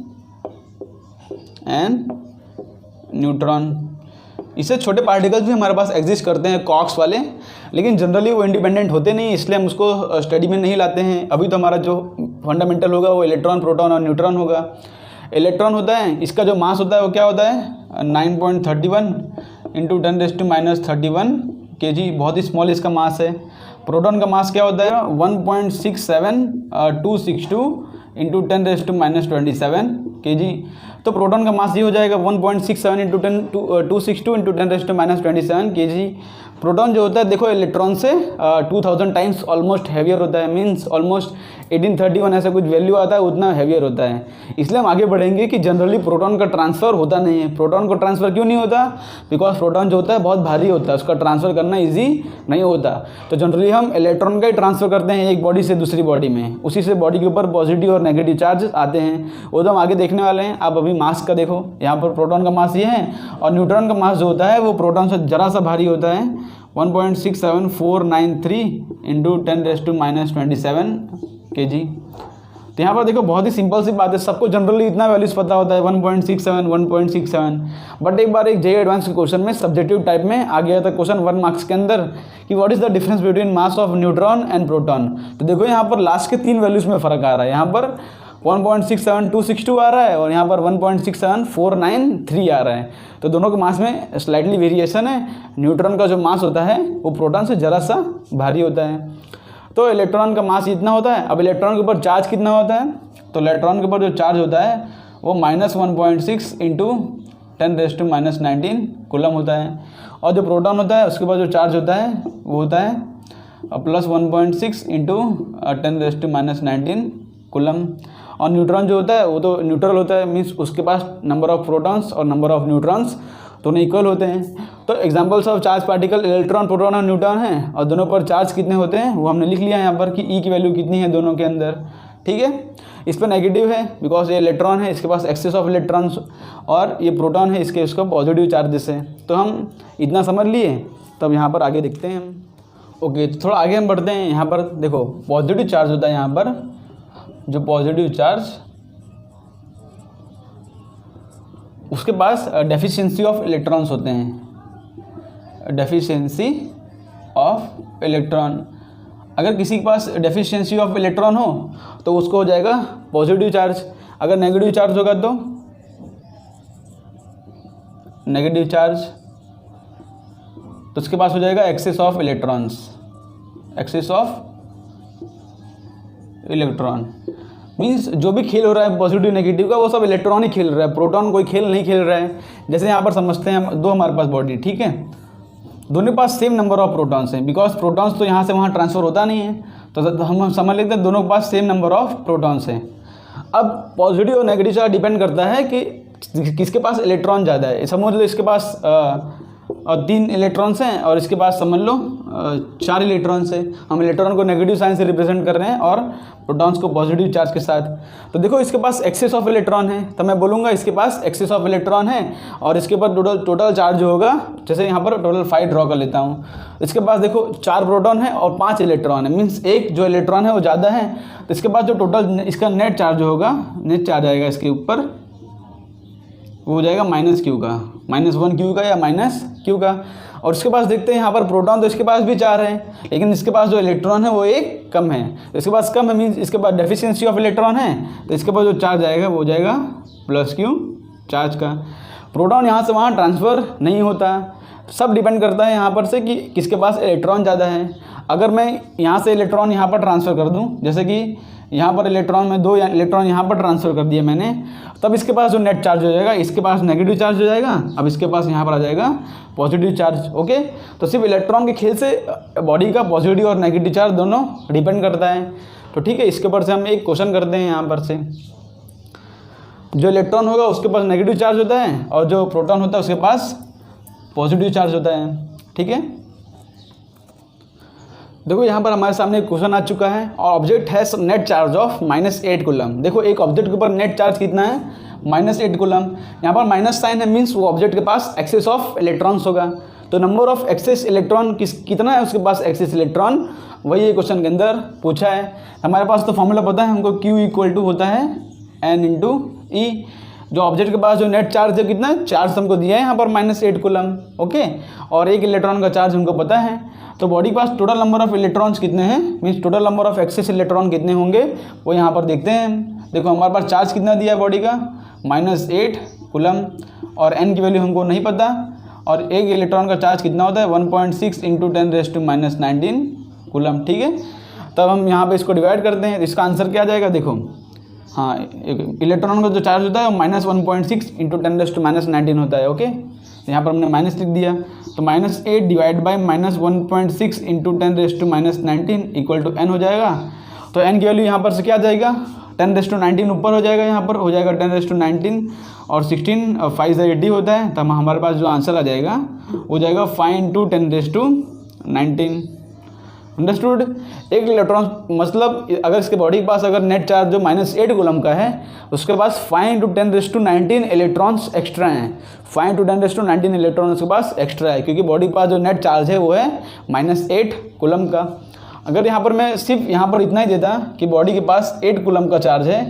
एंड न्यूट्रॉन। इससे छोटे पार्टिकल्स भी हमारे पास एग्जिस्ट करते हैं, कॉक्स वाले, लेकिन जनरली वो इंडिपेंडेंट होते नहीं, इसलिए हम उसको स्टडी में नहीं लाते हैं। अभी तो हमारा जो फंडामेंटल होगा वो इलेक्ट्रॉन, प्रोटॉन और न्यूट्रॉन होगा। इलेक्ट्रॉन होता है, इसका जो मास होता है वो क्या होता है 9.31 इंटू 10⁻31 kg, बहुत ही स्मॉल इसका मास है। प्रोटॉन का मास क्या होता है 1.67262 इंटू 10⁻27 kg। तो प्रोटॉन का मास ये हो जाएगा 1.67 इंटू 262 इंटू 10⁻27 kg। प्रोटॉन जो होता है देखो इलेक्ट्रॉन से 2000 टाइम्स ऑलमोस्ट हैवियर होता है, मीन्स ऑलमोस्ट 1831 ऐसा कुछ वैल्यू आता है, उतना हैवियर होता है। इसलिए हम आगे बढ़ेंगे कि जनरली प्रोटॉन का ट्रांसफ़र होता नहीं है। प्रोटॉन को ट्रांसफ़र क्यों नहीं होता, बिकॉज प्रोटॉन जो होता है बहुत भारी होता है, उसका ट्रांसफ़र करना ईजी नहीं होता। तो जनरली हम इलेक्ट्रॉन का ही ट्रांसफ़र करते हैं एक बॉडी से दूसरी बॉडी में, उसी से बॉडी के ऊपर पॉजिटिव और नेगेटिव चार्ज आते हैं, वो तो हम आगे देखने वाले हैं। आप अभी मास का देखो, यहाँ पर प्रोटॉन का मास ये है और न्यूट्रॉन का मास जो होता है वो प्रोटॉन से ज़रा सा भारी होता है, 1.67493 इंटू 10⁻27 kg। तो यहाँ पर देखो बहुत ही सिंपल सी बात है, सबको जनरली इतना वैल्यूज पता होता है 1.67 बट एक बार एक जे एडवांस के क्वेश्चन में सब्जेक्टिव टाइप में आ गया था क्वेश्चन 1 मार्क्स के अंदर कि what is the difference between mass of neutron and proton. तो देखो यहाँ पर लास्ट के 3 वैल्यूज में फ़र्क आ रहा है, यहाँ पर 1.67262 आ रहा है और यहाँ पर 1.67493 आ रहा है। तो दोनों के मास में स्लाइटली वेरिएशन है। न्यूट्रॉन का जो मास होता है वो प्रोटॉन से ज़रा सा भारी होता है। तो इलेक्ट्रॉन का मास इतना होता है। अब इलेक्ट्रॉन के ऊपर चार्ज कितना होता है, तो इलेक्ट्रॉन के ऊपर जो चार्ज होता है वो -1.6 इंटू 10⁻19 कूलम होता है। और जो प्रोटॉन होता है उसके पास जो चार्ज होता है वो होता है +1.6 इंटू 10⁻19 कूलम। और न्यूट्रॉन जो होता है वो तो न्यूट्रल होता है, मीन्स उसके पास नंबर ऑफ प्रोटॉन्स और नंबर ऑफ न्यूट्रॉन्स दोनों इक्वल होते हैं। तो examples of charge particle electron, proton और न्यूट्रॉन हैं और दोनों पर चार्ज कितने होते हैं वो हमने लिख लिया यहाँ पर कि ई की वैल्यू कितनी है दोनों के अंदर। ठीक है, इस पर नेगेटिव है बिकॉज ये इलेक्ट्रॉन है, इसके पास एक्सेस ऑफ इलेक्ट्रॉन्स, और ये प्रोटॉन है, इसके उसका पॉजिटिव चार्जेस है। तो हम इतना समझ लिए, तब यहाँ पर आगे देखते हैं हम। ओके, तो थोड़ा आगे हम बढ़ते हैं। यहाँ पर देखो पॉजिटिव चार्ज होता है, यहाँ पर जो पॉजिटिव चार्ज उसके पास डेफिशिएंसी ऑफ इलेक्ट्रॉन्स होते हैं, डेफिशिएंसी ऑफ इलेक्ट्रॉन। अगर किसी के पास डेफिशिएंसी ऑफ इलेक्ट्रॉन हो तो उसको हो जाएगा पॉजिटिव चार्ज। अगर नेगेटिव चार्ज होगा तो नेगेटिव चार्ज, तो उसके पास हो जाएगा excess of electrons, excess of electron. Means जो भी खेल हो रहा है पॉजिटिव नेगेटिव का वो सब इलेक्ट्रॉन ही खेल रहा है, प्रोटॉन कोई खेल नहीं खेल रहा है। जैसे यहाँ पर समझते हैं दो हमारे पास बॉडी, ठीक है, दोनों के पास सेम नंबर ऑफ प्रोटॉन्स हैं, बिकॉज प्रोटॉन्स तो यहाँ से वहाँ ट्रांसफ़र होता नहीं है, तो हम समझ लेते हैं दोनों के पास सेम नंबर ऑफ प्रोटॉन्स हैं। अब पॉजिटिव और नेगेटिव चार्ज डिपेंड करता है कि किसके पास इलेक्ट्रॉन ज़्यादा है। समझ लो इसके पास 3 इलेक्ट्रॉन्स हैं और इसके पास समझ लो 4 इलेक्ट्रॉन्स हैं। हम इलेक्ट्रॉन को नेगेटिव साइन से रिप्रेजेंट कर रहे हैं और प्रोटॉन्स को पॉजिटिव चार्ज के साथ। तो देखो इसके पास एक्सेस ऑफ इलेक्ट्रॉन है, तो मैं बोलूँगा इसके पास एक्सेस ऑफ इलेक्ट्रॉन है और इसके ऊपर टोटल चार्ज जो होगा, जैसे यहाँ पर टोटल 5 ड्रॉ कर लेता हूँ। इसके पास देखो 4 प्रोटॉन है और 5 इलेक्ट्रॉन है, मीन्स एक जो इलेक्ट्रॉन है वो ज़्यादा है। तो इसके पास जो टोटल इसका नेट चार्ज होगा, नेट चार्ज आएगा इसके ऊपर, वो हो जाएगा -Q का, -1Q का या -Q का। और इसके पास देखते हैं यहाँ पर प्रोटॉन तो इसके पास भी 4 है, लेकिन इसके पास जो इलेक्ट्रॉन है वो एक कम है। तो इसके पास कम है मीन्स इसके पास डेफिशिएंसी ऑफ इलेक्ट्रॉन है, तो इसके पास जो चार्ज आएगा वो हो जाएगा +Q चार्ज का। प्रोटॉन यहाँ से वहाँ ट्रांसफ़र नहीं होता, सब डिपेंड करता है यहाँ पर से कि किसके पास इलेक्ट्रॉन ज़्यादा है। अगर मैं यहाँ से इलेक्ट्रॉन यहाँ पर ट्रांसफ़र कर दूँ, जैसे कि यहाँ पर इलेक्ट्रॉन में 2 इलेक्ट्रॉन यहाँ पर ट्रांसफ़र कर दिए मैंने, तब इसके पास जो नेट चार्ज हो जाएगा, इसके पास नेगेटिव चार्ज हो जाएगा, अब इसके पास यहाँ पर आ जाएगा पॉजिटिव चार्ज। ओके, तो सिर्फ इलेक्ट्रॉन के खेल से बॉडी का पॉजिटिव और नेगेटिव चार्ज दोनों डिपेंड करता है। तो ठीक है, इसके ऊपर से हम एक क्वेश्चन करते हैं। यहाँ पर से जो इलेक्ट्रॉन होगा उसके पास नेगेटिव चार्ज होता है और जो प्रोटॉन होता है उसके पास पॉजिटिव चार्ज होता है। ठीक है, देखो यहाँ पर हमारे सामने एक क्वेश्चन आ चुका है और object has net charge of -8 coulomb. देखो एक ऑब्जेक्ट के ऊपर नेट चार्ज कितना है, -8 कूलम। यहाँ पर माइनस साइन है, मीन्स वो ऑब्जेक्ट के पास एक्सेस ऑफ इलेक्ट्रॉन्स होगा। तो नंबर ऑफ एक्सेस इलेक्ट्रॉन कितना है उसके पास एक्सेस इलेक्ट्रॉन, वही ये क्वेश्चन के अंदर पूछा है। हमारे पास तो फॉर्मूला पता है हमको, Q = होता है N × E। जो ऑब्जेक्ट के पास जो नेट चार्ज है कितना, चार्ज हमको दिया है यहाँ पर -8 कूलम। ओके, और एक इलेक्ट्रॉन का चार्ज हमको पता है। तो बॉडी के पास टोटल नंबर ऑफ इलेक्ट्रॉन्स कितने हैं, means total number of excess electron कितने होंगे वो यहाँ पर देखते हैं। देखो हमारे पास चार्ज कितना दिया है बॉडी का, -8 कूलम, और n की वैल्यू हमको नहीं पता। और एक इलेक्ट्रॉन का चार्ज कितना होता है, 1.6 × 10⁻⁻19 कूलम। ठीक है, तब हम यहाँ पर इसको डिवाइड करते हैं, इसका आंसर क्या आ जाएगा। देखो हाँ, इलेक्ट्रॉन का जो चार्ज होता है -1.6 × 10⁻19 होता है। ओके, यहाँ पर हमने माइनस लिख दिया, तो -8 डिवाइड बाई -1.6 × 10⁻19 = n हो जाएगा। तो n की वैल्यू यहाँ पर से क्या आ जाएगा, 10⁻19 ऊपर हो जाएगा, यहाँ पर हो जाएगा 10⁻19 और 16 और 5 से 80 होता है। तब हमारे पास जो आंसर आ जाएगा हो जाएगा 5 × 10⁻19। अंडरस्टूड। एक इलेक्ट्रॉन मतलब अगर इसके बॉडी के पास अगर नेट चार्ज जो -8 कूलम का है, उसके पास 5 × 10⁻19 इलेक्ट्रॉन्स एक्स्ट्रा हैं। 5 × 10⁻19 इलेक्ट्रॉन उसके पास एक्स्ट्रा है, क्योंकि बॉडी के पास जो नेट चार्ज है वो है -8 कूलम का। अगर यहाँ पर मैं सिर्फ यहाँ पर इतना ही देता कि बॉडी के पास 8 कूलम का चार्ज है,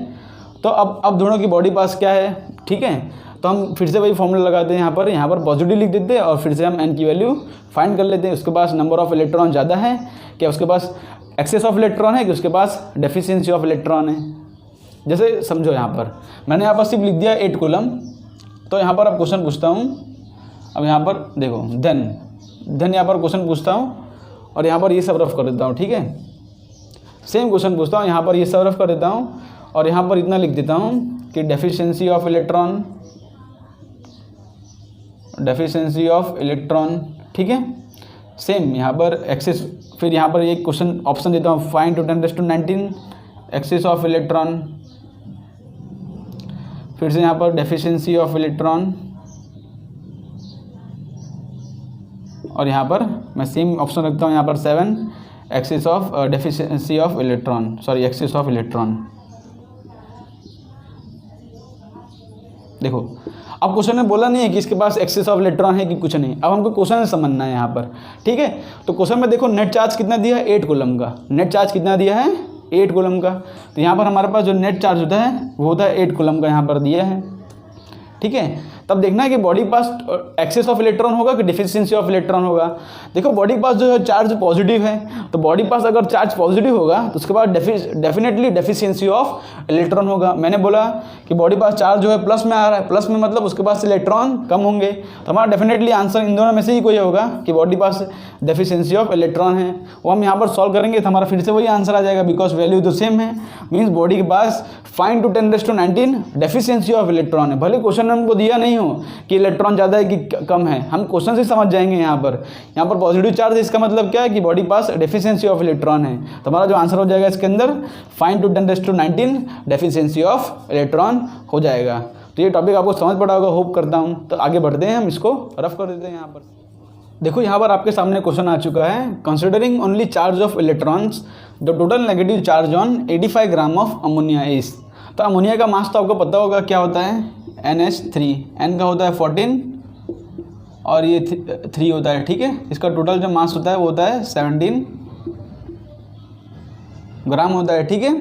तो अब दोनों की बॉडी पास क्या है। ठीक है, तो हम फिर से वही फॉर्मूला लगाते हैं, यहाँ पर पॉजिटिव लिख देते हैं और फिर से हम n की वैल्यू फाइंड कर लेते हैं। उसके पास नंबर ऑफ इलेक्ट्रॉन ज़्यादा है, क्या उसके पास एक्सेस ऑफ इलेक्ट्रॉन है कि उसके पास डेफिशिएंसी ऑफ इलेक्ट्रॉन है। जैसे समझो यहाँ पर मैंने यहाँ पर सिर्फ लिख दिया 8 कूलम, तो यहाँ पर अब क्वेश्चन पूछता हूँ। अब यहाँ पर देखो देन यहाँ पर क्वेश्चन पूछता हूँ और यहाँ पर ये सब रफ कर देता हूँ। ठीक है, सेम क्वेश्चन पूछता हूँ, यहाँ पर ये सब रफ कर देता हूँ और यहाँ पर इतना लिख देता हूँ कि डेफिशिएंसी ऑफ इलेक्ट्रॉन। ठीक है, सेम यहाँ पर एक्सेस, फिर यहाँ पर एक क्वेश्चन ऑप्शन देता हूँ 5 × 10⁻19 एक्सेस ऑफ इलेक्ट्रॉन, फिर से यहाँ पर डेफिशिएंसी ऑफ इलेक्ट्रॉन, और यहाँ पर मैं सेम ऑप्शन रखता हूँ यहाँ पर 7 excess of deficiency of electron, sorry excess of electron. देखो अब क्वेश्चन में बोला नहीं है कि इसके पास एक्सेस ऑफ इलेक्ट्रॉन है कि कुछ नहीं, अब हमको क्वेश्चन समझना है यहाँ पर। ठीक है, तो क्वेश्चन में देखो नेट चार्ज कितना दिया है, 8 कूलम का। नेट चार्ज कितना दिया है, 8 कूलम का। तो यहाँ पर हमारे पास जो नेट चार्ज होता है वो होता है 8 कूलम का, यहाँ पर दिया है। ठीक है, तब देखना है कि बॉडी के पास एक्सेस ऑफ इलेक्ट्रॉन होगा कि डिफिशियंसी ऑफ इलेक्ट्रॉन होगा। देखो बॉडी के पास जो है चार्ज पॉजिटिव है, तो बॉडी के पास अगर चार्ज पॉजिटिव होगा तो उसके बाद डेफिनेटली डेफिशिएंसी ऑफ इलेक्ट्रॉन होगा। मैंने बोला कि बॉडी पास चार्ज जो है प्लस में आ रहा है, प्लस में मतलब उसके पास इलेक्ट्रॉन कम होंगे, तो हमारा डेफिनेटली आंसर इन दोनों में से ही कोई होगा कि body pass deficiency of electron है। वो हम यहाँ पर सॉल्व करेंगे तो हमारा फिर से वही आंसर आ जाएगा, बिकॉज वैल्यू तो सेम है। मीन्स बॉडी के पास 5 × 10⁻19 डेफिशिएंसी ऑफ इलेक्ट्रॉन है। भले क्वेश्चन में हमको दिया नहीं हो कि इलेक्ट्रॉन ज़्यादा है कि कम है, हम क्वेश्चन से समझ जाएंगे। यहाँ पर पॉजिटिव चार्ज है, इसका मतलब क्या है कि body pass deficiency of electron है। तो हमारा जो आंसर हो जाएगा इसके अंदर 5 × 10⁻19 डेफिशिएंसी ऑफ इलेक्ट्रॉन हो जाएगा। तो ये टॉपिक आपको समझ पड़ा होगा, होप करता हूँ। तो आगे बढ़ते हैं, हम इसको रफ कर देते हैं। यहाँ पर देखो, यहाँ पर आपके सामने क्वेश्चन आ चुका है। Considering only charge of electrons the total negative charge on 85 gram of ammonia is. तो अमोनिया का मास तो आपको पता होगा क्या होता है, NH3। N का होता है 14 और ये 3 होता है, ठीक है। इसका टोटल जो मास होता है वो होता है 17 ग्राम होता है, ठीक है।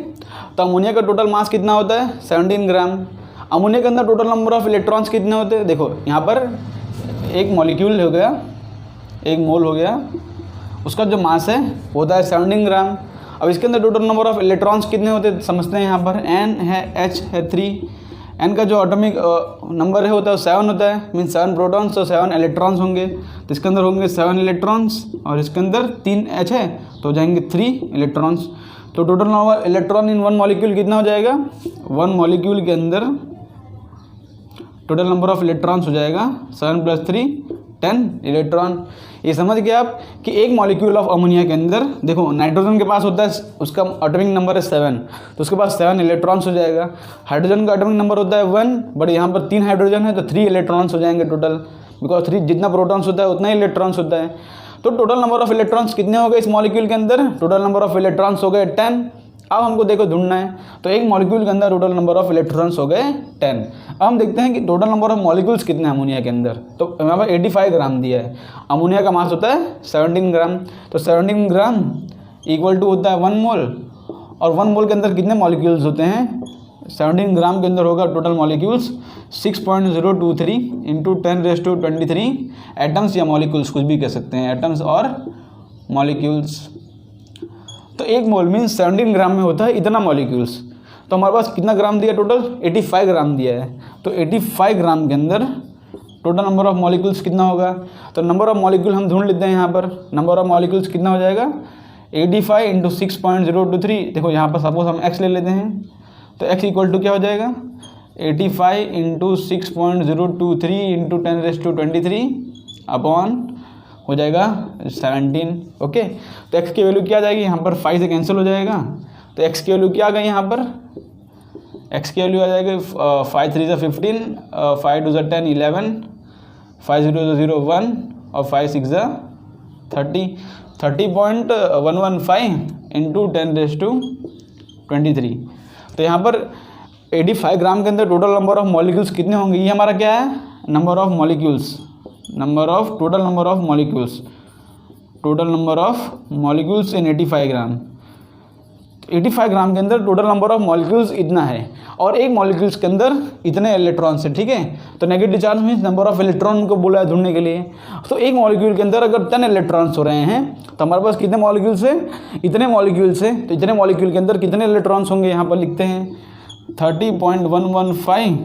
तो अमोनिया का टोटल मास कितना होता है, 17 ग्राम। अमोनिया के अंदर टोटल नंबर ऑफ इलेक्ट्रॉन्स कितने होते हैं, देखो यहाँ पर एक मॉलिक्यूल हो गया, एक मोल हो गया, उसका जो मास है वो होता है 17 ग्राम। अब इसके अंदर टोटल नंबर ऑफ इलेक्ट्रॉन्स कितने होते हैं समझते हैं। यहाँ पर N है, H है 3, N का जो एटॉमिक नंबर है होता है 7 होता है, मीन्स 7 प्रोटॉन्स और 7 इलेक्ट्रॉन्स होंगे। तो इसके अंदर होंगे 7 इलेक्ट्रॉन्स और इसके अंदर 3 H है तो जाएंगे 3 इलेक्ट्रॉन्स। तो total number electron in one molecule कितना हो जाएगा, वन मॉलिक्यूल के अंदर टोटल नंबर ऑफ इलेक्ट्रॉन्स हो जाएगा 7 + 3 10 इलेक्ट्रॉन। ये समझ गए आप कि एक मॉलिक्यूल ऑफ अमोनिया के अंदर, देखो नाइट्रोजन के पास होता है, उसका एटॉमिक नंबर है 7, तो उसके पास 7 इलेक्ट्रॉन्स हो जाएगा। हाइड्रोजन का एटॉमिक नंबर होता है 1, बट यहाँ पर 3 हाइड्रोजन है तो 3 इलेक्ट्रॉन्स हो जाएंगे टोटल, बिकॉज 3 जितना प्रोटॉन्स होता है उतना ही इलेक्ट्रॉन्स होता है। तो टोटल नंबर ऑफ इलेक्ट्रॉन्स कितने हो गए इस मॉलिक्यूल के अंदर, टोटल नंबर ऑफ इलेक्ट्रॉन्स हो गए 10। अब हमको देखो ढूंढना है, तो एक मॉलिक्यूल के अंदर टोटल नंबर ऑफ इलेक्ट्रॉन्स हो गए 10। अब हम देखते हैं कि टोटल नंबर ऑफ मॉलिक्यूल्स कितने हैं अमोनिया के अंदर। तो यहाँ पर 85 ग्राम दिया है, अमोनिया का मास होता है 17 ग्राम, तो 17 ग्राम इक्वल टू होता है 1 मोल। और 1 मोल के अंदर कितने मॉलिक्यूल्स होते हैं, 17 ग्राम के अंदर होगा टोटल मॉलिक्यूल्स 6.023 × 10⁻23 एटम्स या मॉलिक्यूल्स, कुछ भी कह सकते हैं, एटम्स और मॉलिक्यूल्स। तो एक मोल मीन्स 17 ग्राम में होता है इतना मॉलिक्यूल्स। तो हमारे पास कितना ग्राम दिया, टोटल 85 ग्राम दिया है। तो 85 ग्राम के अंदर टोटल नंबर ऑफ मॉलिक्यूल्स कितना होगा, तो नंबर ऑफ मॉलिक्यूल हम ढूंढ लेते हैं। यहाँ पर नंबर ऑफ मॉलिक्यूल्स कितना हो जाएगा, 85 × 6.023। देखो यहाँ पर सपोज हम x ले लेते हैं, तो x इक्वल टू क्या हो जाएगा, 85 × 6.023 × 10⁻23 अपॉन हो जाएगा 17। ओके, तो x की वैल्यू क्या आ जाएगी, यहाँ पर 5 से कैंसिल हो जाएगा, तो x की वैल्यू क्या आ गई, यहाँ पर x की वैल्यू आ जाएगी 5 × 3 = 15, 5 × 2 = 10 11, 5 × 0 = 0 1 और 5 × 6 = 30, 30.115 × 10⁻23। तो यहाँ पर 85 ग्राम के अंदर टोटल नंबर ऑफ मॉलिक्यूल्स कितने होंगे, ये हमारा क्या है, number of molecules, total number of molecules in 85 ग्राम। 85 ग्राम के अंदर टोटल नंबर ऑफ मॉलिक्यूल्स इतना है और एक मॉलिक्यूल्स के अंदर इतने इलेक्ट्रॉन्स हैं, ठीक है। तो negative charge means number of electron को बोला है ढूंढने के लिए। तो एक मॉलिक्यूल के अंदर अगर 10 इलेक्ट्रॉन्स हो रहे हैं तो हमारे पास कितने मॉलिक्यूल्स हैं, इतने मॉलिक्यूल्स हैं। तो इतने मॉलिक्यूल के अंदर कितने इलेक्ट्रॉन्स होंगे, यहाँ पर लिखते हैं 30.115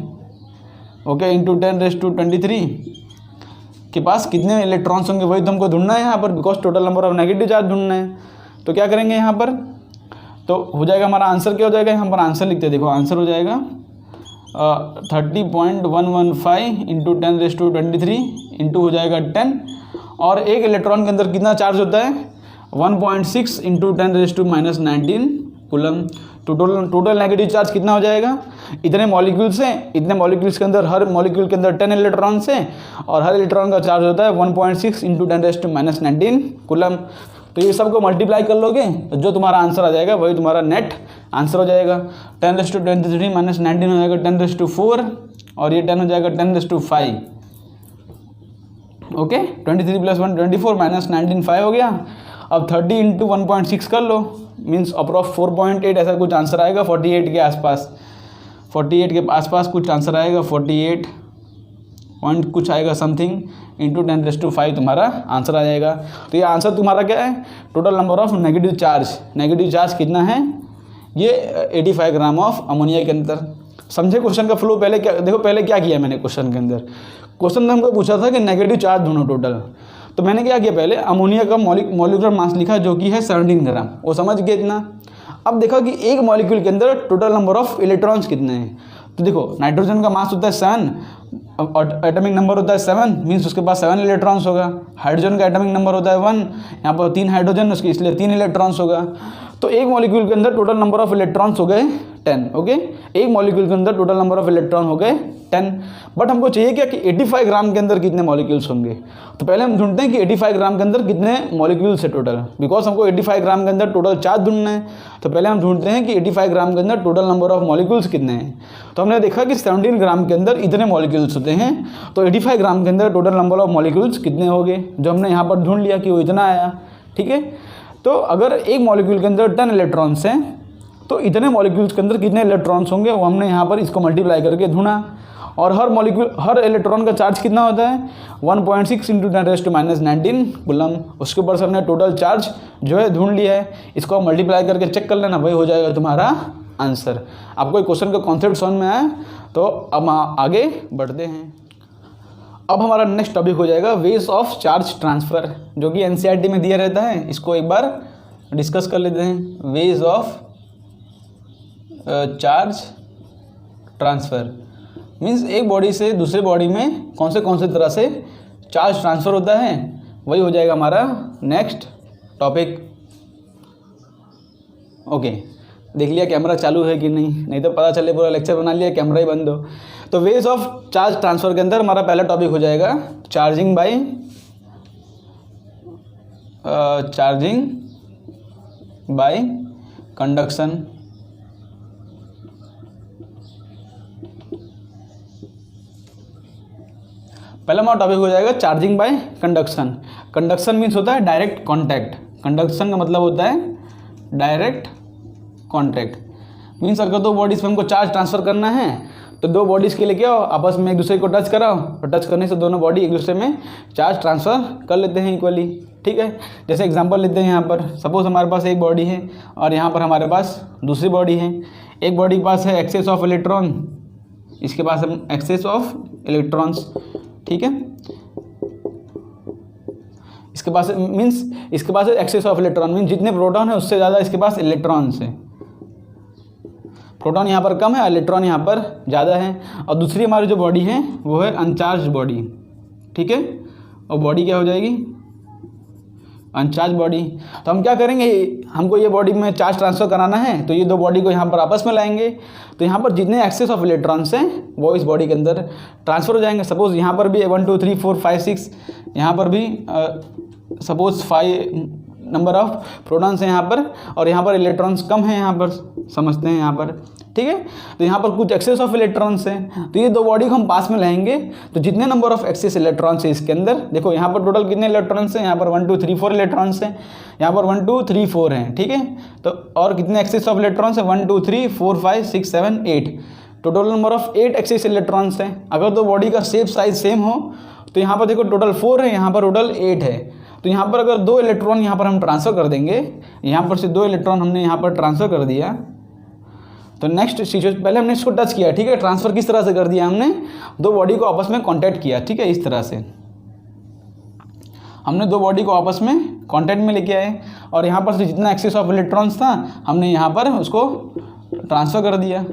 ओके × 10⁻23 के पास कितने इलेक्ट्रॉन्स होंगे, वही तो हमको ढूंढना है यहाँ पर, because total number of negative charge ढूंढना है। तो क्या करेंगे यहाँ पर, तो हो जाएगा हमारा आंसर क्या हो जाएगा, यहाँ पर आंसर लिखते हैं। देखो आंसर हो जाएगा 30.115 × 10⁻23 इंटू हो जाएगा 10, और एक इलेक्ट्रॉन के अंदर कितना चार्ज होता है 1.6 × 10⁻19 कूलम। तो टोटल नेगेटिव चार्ज कितना हो जाएगा, इतने मॉलिक्यूल्स हैं, इतने मॉलिक्यूल्स के अंदर हर मॉलिक्यूल के अंदर 10 इलेक्ट्रॉन्स हैं और हर इलेक्ट्रॉन का चार्ज होता है 1.6 × 10⁻19 कूलम। तो ये सबको मल्टीप्लाई कर लोगे तो जो तुम्हारा आंसर आ जाएगा वही तुम्हारा नेट आंसर हो जाएगा। 10⁻23 - 19 हो जाएगा 10⁻4 और ये 10 हो जाएगा 10⁻5। ओके, 23 + 1 24 - 19 5 हो गया। अब 30 × 1.6 कर लो, मीन्स अप्रॉक्स 4.8 ऐसा कुछ आंसर आएगा, 48 के आसपास, 48 के आसपास कुछ आंसर आएगा, 48 पॉइंट कुछ आएगा समथिंग इंटू 10⁵ तुम्हारा आंसर आ जाएगा। तो ये आंसर तुम्हारा क्या है, total number of negative charge कितना है, ये 85 ग्राम ऑफ अमोनिया के अंदर। समझे क्वेश्चन का फ्लो। पहले क्या देखो, पहले क्या किया मैंने क्वेश्चन के अंदर, क्वेश्चन में हमको पूछा था कि नेगेटिव चार्ज ढूंढो टोटल। तो मैंने क्या किया, पहले अमोनिया का मॉलिक्यूलर मास लिखा जो कि है 17 ग्राम, वो समझ गए इतना। अब देखा कि एक मॉलिक्यूल के अंदर टोटल नंबर ऑफ इलेक्ट्रॉन्स कितने हैं। तो देखो नाइट्रोजन का मास होता है 7 और एटॉमिक नंबर होता है 7, मीन्स उसके पास 7 इलेक्ट्रॉन्स होगा। हाइड्रोजन का एटॉमिक नंबर होता है 1, यहाँ पर 3 हाइड्रोजन उसके, इसलिए 3 इलेक्ट्रॉन्स होगा। तो एक मॉलिक्यूल के अंदर टोटल नंबर ऑफ इलेक्ट्रॉन्स हो गए 10। ओके, एक मॉलिक्यूल के अंदर टोटल नंबर ऑफ इलेक्ट्रॉन हो गए 10। बट हमको चाहिए क्या कि 85 ग्राम के अंदर कितने मॉलिक्यूल्स होंगे। तो पहले हम ढूंढते हैं कि 85 ग्राम के अंदर कितने मॉलिक्यूल्स है टोटल, बिकॉज हमको 85 ग्राम के अंदर टोटल चार्ज ढूंढना है। तो पहले हम ढूंढते हैं कि 85 ग्राम के अंदर टोटल नंबर ऑफ मॉलिक्यूल्स कितने हैं। तो हमने देखा कि 17 ग्राम के अंदर इतने मॉलिक्यूल्स होते हैं, तो 85 ग्राम के अंदर टोटल नंबर ऑफ मॉलिक्यूल्स कितने हो गए, जो हमने यहाँ पर ढूंढ लिया कि वो इतना आया। ठीक है, तो अगर एक मॉलिक्यूल के अंदर 10 इलेक्ट्रॉन्स हैं तो इतने मॉलिक्यूल्स के अंदर कितने इलेक्ट्रॉन्स होंगे, वो हमने यहाँ पर इसको मल्टीप्लाई करके ढूंढा। और हर इलेक्ट्रॉन का चार्ज कितना होता है, 1.6 × 10⁻19 कूलम। उसके ऊपर से हमने टोटल चार्ज जो है ढूंढ लिया है, इसको मल्टीप्लाई करके चेक कर लेना, वही हो जाएगा तुम्हारा आंसर। आपको क्वेश्चन का कॉन्सेप्ट समझ में आया, तो अब आगे बढ़ते हैं। अब हमारा नेक्स्ट टॉपिक हो जाएगा वेज ऑफ चार्ज ट्रांसफ़र, जो कि एनसीईआरटी में दिया रहता है। इसको एक बार डिस्कस कर लेते हैं। Ways of charge transfer means एक बॉडी से दूसरे बॉडी में कौन से तरह से चार्ज ट्रांसफ़र होता है, वही हो जाएगा हमारा नेक्स्ट टॉपिक। ओके, देख लिया कैमरा चालू है कि नहीं तो पता चले पूरा लेक्चर बना लिया कैमरा ही बंद हो। तो वेज ऑफ चार्ज ट्रांसफ़र के अंदर हमारा पहला टॉपिक हो जाएगा चार्जिंग बाय कंडक्शन। पहला हमारा टॉपिक हो जाएगा charging bye conduction. Conduction means होता है डायरेक्ट कॉन्टैक्ट। कंडक्शन का मतलब होता है डायरेक्ट कॉन्टैक्ट। मीन्स अगर दो बॉडीज़ में हमको चार्ज ट्रांसफ़र करना है तो दो बॉडीज़ के लिए क्या हो, आपस में एक दूसरे को टच कराओ, और टच करने से दोनों बॉडी एक दूसरे में चार्ज ट्रांसफ़र कर लेते हैं इक्वली। ठीक है, जैसे एग्जांपल लेते हैं यहाँ पर, सपोज हमारे पास एक बॉडी है और यहाँ पर हमारे पास दूसरी बॉडी है। एक बॉडी के पास है एक्सेस ऑफ इलेक्ट्रॉन, इसके पास है एक्सेस ऑफ इलेक्ट्रॉन्स। ठीक है, इसके पास है एक्सेस ऑफ इलेक्ट्रॉन, मीन्स जितने प्रोटॉन है उससे ज़्यादा इसके पास इलेक्ट्रॉन्स है। प्रोटॉन यहाँ पर कम है, इलेक्ट्रॉन यहाँ पर ज़्यादा है। और दूसरी हमारी जो बॉडी है वो है अनचार्ज बॉडी। ठीक है, और बॉडी क्या हो जाएगी, अनचार्ज बॉडी। तो हम क्या करेंगे, हमको ये बॉडी में चार्ज ट्रांसफ़र कराना है, तो ये दो बॉडी को यहाँ पर आपस में लाएंगे। तो यहाँ पर जितने एक्सेस ऑफ इलेक्ट्रॉन्स हैं वो इस बॉडी के अंदर ट्रांसफ़र हो जाएंगे। सपोज़ यहाँ पर भी 1 2 3 4 5 6, यहाँ पर भी सपोज़ 5 नंबर ऑफ प्रोटॉन्स हैं यहाँ पर, और यहाँ पर इलेक्ट्रॉन्स कम हैं, यहाँ पर समझते हैं यहाँ पर। ठीक है, तो यहाँ पर कुछ एक्सेस ऑफ इलेक्ट्रॉन्स हैं, तो ये दो बॉडी को हम पास में लाएंगे। तो जितने नंबर ऑफ एक्सेस इलेक्ट्रॉन्स है इसके अंदर, देखो यहाँ पर टोटल कितने इलेक्ट्रॉन्स हैं, यहाँ पर 1 2 3 4 इलेक्ट्रॉन्स हैं, यहाँ पर 1 2 3 4 हैं। ठीक है, तो और कितने एक्सेस ऑफ इलेक्ट्रॉन्स हैं, 1 2 3 4 5 6 7 8, total number of 8 excess electrons हैं। अगर दो बॉडी का शेप साइज सेम हो तो यहाँ पर देखो टोटल 4 है, यहाँ पर टोटल 8 है। तो यहाँ पर अगर 2 इलेक्ट्रॉन यहाँ पर हम ट्रांसफ़र कर देंगे, यहाँ पर से 2 इलेक्ट्रॉन हमने यहाँ पर ट्रांसफ़र कर दिया, तो नेक्स्ट सिचुएशन, पहले हमने इसको टच किया। ठीक है, ट्रांसफ़र किस तरह से कर दिया, हमने दो बॉडी को आपस में कांटेक्ट किया। ठीक है, इस तरह से हमने दो बॉडी को आपस में कांटेक्ट में लेके आए, और यहाँ पर से जितना एक्सेस ऑफ इलेक्ट्रॉन्स था हमने यहाँ पर उसको ट्रांसफ़र कर दिया।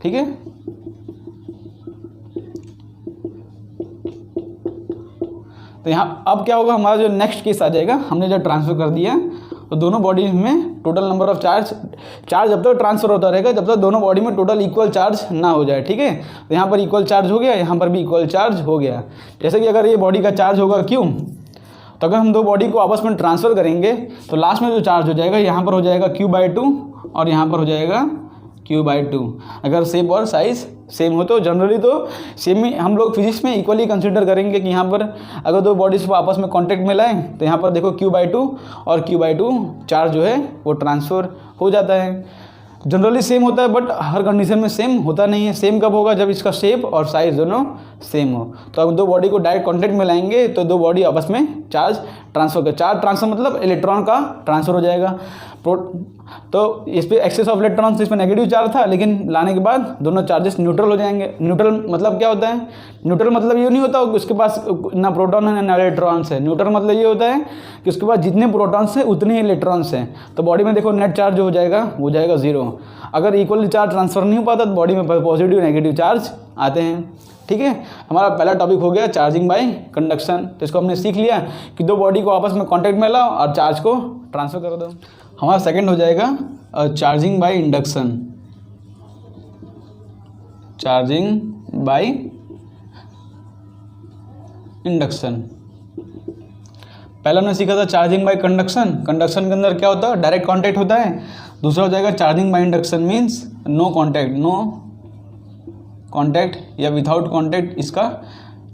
ठीक है, तो यहाँ अब क्या होगा, हमारा जो नेक्स्ट केस आ जाएगा, हमने जब ट्रांसफ़र कर दिया तो दोनों बॉडी में टोटल नंबर ऑफ चार्ज जब तक ट्रांसफ़र होता रहेगा जब तक दोनों बॉडी में टोटल इक्वल चार्ज ना हो जाए। ठीक है, तो यहाँ पर इक्वल चार्ज हो गया, यहाँ पर भी इक्वल चार्ज हो गया। जैसे कि अगर ये बॉडी का चार्ज होगा क्यू, तो अगर हम दो बॉडी को आपस में ट्रांसफ़र करेंगे तो लास्ट में जो चार्ज हो जाएगा यहाँ पर हो जाएगा Q/2 और यहाँ पर हो जाएगा Q/2। अगर शेप और साइज़ सेम हो तो जनरली तो सेम ही हम लोग फिजिक्स में इक्वली कंसीडर करेंगे कि यहाँ पर अगर दो बॉडीज़ को आपस में कांटेक्ट में लाएं तो यहाँ पर देखो Q/2 और Q/2 चार्ज जो है वो ट्रांसफ़र हो जाता है। जनरली सेम होता है, बट हर कंडीशन में सेम होता नहीं है। सेम कब होगा? जब इसका शेप और साइज दोनों सेम हो। तो अब दो बॉडी को डायरेक्ट कॉन्टेक्ट में लाएंगे तो दो बॉडी आपस में चार्ज ट्रांसफर कर, चार्ज ट्रांसफर मतलब इलेक्ट्रॉन का ट्रांसफर हो जाएगा। तो इस पर एक्सेस ऑफ इलेक्ट्रॉन्स, इस पर नेगेटिव चार्ज था, लेकिन लाने के बाद दोनों चार्जेस न्यूट्रल हो जाएंगे। न्यूट्रल मतलब क्या होता है? न्यूट्रल मतलब ये नहीं होता उसके पास ना प्रोटॉन है ना इलेक्ट्रॉन्स है। न्यूट्रल मतलब ये होता है कि उसके पास जितने प्रोटॉन्स हैं उतने ही इलेक्ट्रॉन्स हैं। तो बॉडी में देखो नेट चार्ज जो हो जाएगा वो जाएगा 0। अगर इक्वली चार्ज ट्रांसफर नहीं हो पाता तो बॉडी में पॉजिटिव नेगेटिव चार्ज आते हैं। ठीक है, हमारा पहला टॉपिक हो गया चार्जिंग बाय कंडक्शन। तो इसको हमने सीख लिया कि दो बॉडी को आपस में कॉन्टैक्ट में लाओ और चार्ज को ट्रांसफर कर दो। हमारा सेकंड हो जाएगा charging by induction. Charging by induction, पहला हमने सीखा था चार्जिंग बाय कंडक्शन। कंडक्शन के अंदर क्या होता है? डायरेक्ट कांटेक्ट होता है। दूसरा हो जाएगा charging by induction means no contact, no contact या विदाउट कांटेक्ट इसका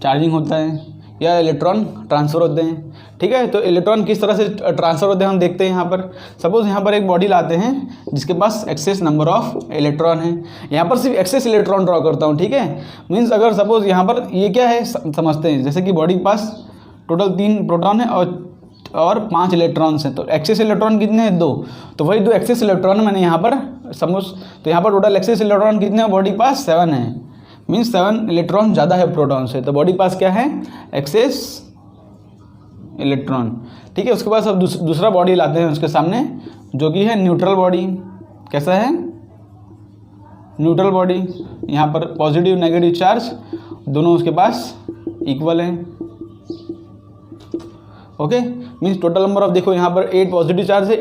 चार्जिंग होता है या इलेक्ट्रॉन ट्रांसफ़र होते हैं। ठीक है, तो इलेक्ट्रॉन किस तरह से ट्रांसफ़र होते हैं हम देखते हैं। यहाँ पर सपोज यहाँ पर एक बॉडी लाते हैं जिसके पास एक्सेस नंबर ऑफ इलेक्ट्रॉन है। यहाँ पर सिर्फ एक्सेस इलेक्ट्रॉन ड्रॉ करता हूँ। ठीक है, मीन्स अगर सपोज यहाँ पर ये क्या है समझते हैं, जैसे कि बॉडी के पास टोटल 3 प्रोटॉन है और 5 इलेक्ट्रॉन्स हैं। तो एक्सेस इलेक्ट्रॉन कितने हैं? 2। तो वही 2 एक्सेस इलेक्ट्रॉन मैंने यहाँ पर सपोज, तो यहाँ पर टोटल एक्सेस इलेक्ट्रॉन कितने हैं? बॉडी के पास 7 है, मीन्स 7 इलेक्ट्रॉन ज़्यादा है प्रोटॉन से। तो बॉडी पास क्या है? Excess electron. ठीक है, उसके बाद अब दूसरा बॉडी लाते हैं उसके सामने जो कि है न्यूट्रल बॉडी। कैसा है? Neutral body. यहाँ पर पॉजिटिव नेगेटिव चार्ज दोनों उसके पास इक्वल हैं। Okay, means total number of, देखो यहाँ पर 8 पॉजिटिव चार्ज है।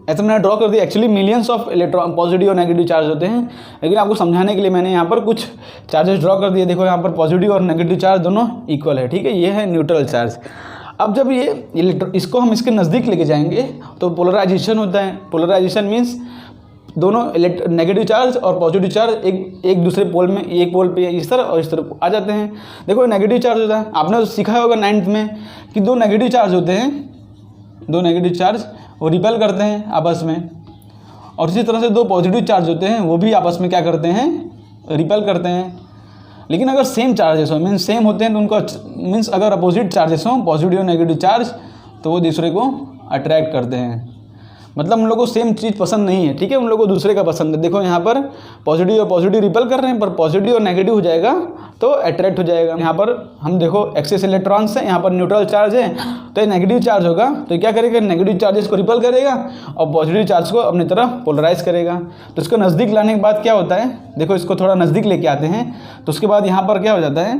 ऐसा मैंने ड्रॉ कर दिया। Actually millions of electron positive और नेगेटिव चार्ज होते हैं, लेकिन आपको समझाने के लिए मैंने यहाँ पर कुछ चार्जेस ड्रॉ कर दिए। देखो यहाँ पर पॉजिटिव और नेगेटिव चार्ज दोनों इक्वल है। ठीक है, ये है न्यूट्रल चार्ज। अब जब ये इसको हम इसके नज़दीक लेके जाएंगे तो पोलराइजेशन होता है। पोलराइजेशन मीन्स दोनों नेगेटिव चार्ज और पॉजिटिव चार्ज एक दूसरे पोल में, एक पोल पे इस तरह और इस तरह आ जाते हैं। देखो नेगेटिव चार्ज होता है, आपने तो सीखा होगा 9th में कि 2 नेगेटिव चार्ज होते हैं, 2 नेगेटिव चार्ज वो रिपेल करते हैं आपस में, और इसी तरह से 2 पॉजिटिव चार्ज होते हैं वो भी आपस में क्या करते हैं? रिपेल करते हैं। लेकिन अगर सेम चार्जेस हो, मीन्स सेम होते हैं, तो उनको मीन्स अगर अपोजिट चार्जेस हों, पॉजिटिव और नेगेटिव चार्ज, तो वो दूसरे को अट्रैक्ट करते हैं। मतलब उन लोगों को सेम चीज़ पसंद नहीं है। ठीक है, उन लोगों को दूसरे का पसंद है। देखो यहाँ पर पॉजिटिव और पॉजिटिव रिपेल कर रहे हैं, पर पॉजिटिव और नेगेटिव हो जाएगा तो अट्रैक्ट हो जाएगा। यहाँ पर हम देखो एक्सेस इलेक्ट्रॉन्स है, यहाँ पर न्यूट्रल चार्ज है, तो ये नेगेटिव चार्ज होगा तो क्या करेगा? नेगेटिव चार्जेस को रिपेल करेगा और पॉजिटिव चार्ज को अपनी तरफ पोलराइज करेगा। तो इसको नज़दीक लाने के बाद क्या होता है? देखो इसको थोड़ा नज़दीक लेके आते हैं तो उसके बाद यहाँ पर क्या हो जाता है?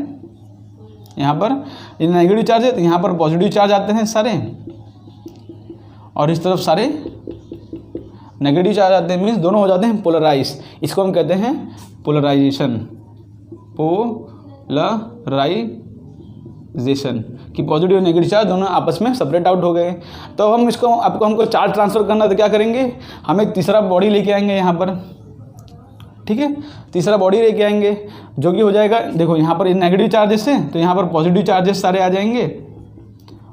यहाँ पर ये नेगेटिव चार्ज है तो यहाँ पर पॉजिटिव चार्ज आते हैं सारे, और इस तरफ सारे नेगेटिव चार्ज आते हैं, मीन्स दोनों हो जाते हैं पोलराइज। इसको हम कहते हैं पोलराइजेशन। पोलराइजेशन कि पॉजिटिव और नेगेटिव चार्ज दोनों आपस में सेपरेट आउट हो गए। तो हम इसको हमको चार्ज ट्रांसफ़र करना तो क्या करेंगे? हम एक तीसरा बॉडी लेके आएंगे यहाँ पर। ठीक है, तीसरा बॉडी लेके आएंगे जो कि हो जाएगा, देखो यहाँ पर नेगेटिव चार्जेस हैं तो यहाँ पर पॉजिटिव चार्जेस सारे आ जाएंगे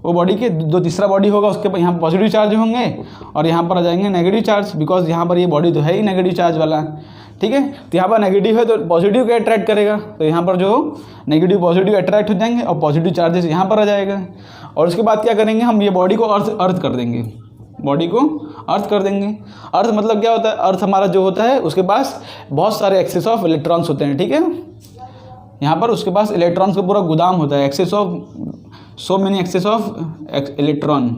वो बॉडी के। जो तीसरा बॉडी होगा उसके यहाँ पॉजिटिव चार्ज होंगे और यहाँ पर आ जाएंगे नेगेटिव चार्ज, बिकॉज यहाँ पर ये बॉडी तो है ही नेगेटिव चार्ज वाला। ठीक है, तो यहाँ पर नेगेटिव है तो पॉजिटिव को अट्रैक्ट करेगा, तो यहाँ पर जो नेगेटिव पॉजिटिव अट्रैक्ट हो जाएंगे और पॉजिटिव चार्जेस यहाँ पर आ जाएगा। और उसके बाद क्या करेंगे? हम ये बॉडी को अर्थ कर देंगे, बॉडी को अर्थ कर देंगे। अर्थ मतलब क्या होता है? अर्थ हमारा जो होता है उसके पास बहुत सारे एक्सेस ऑफ इलेक्ट्रॉन्स होते हैं। ठीक है, यहाँ पर उसके पास इलेक्ट्रॉन्स का पूरा गोदाम होता है, excess of so many excess of electron.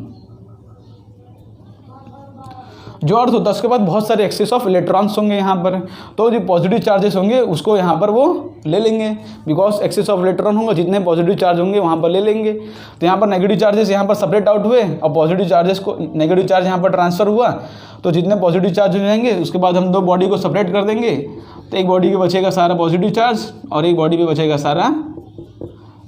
जो अर्थ होता है उसके बाद बहुत सारे एक्सेस ऑफ इलेक्ट्रॉन्स होंगे यहाँ पर, तो जो पॉजिटिव चार्जेस होंगे उसको यहाँ पर वो ले लेंगे, बिकॉज एक्सेस ऑफ इलेक्ट्रॉन होंगे, जितने पॉजिटिव चार्ज होंगे वहाँ पर ले लेंगे। तो यहाँ पर नेगेटिव चार्जेस यहाँ पर सेपरेट आउट हुए और पॉजिटिव चार्जेस को, नेगेटिव चार्ज यहाँ पर ट्रांसफ़र हुआ, तो जितने पॉजिटिव चार्ज हो जाएंगे उसके बाद हम 2 बॉडी को सेपरेट कर देंगे। तो एक बॉडी पे बचेगा सारा पॉजिटिव चार्ज और एक बॉडी पे बचेगा सारा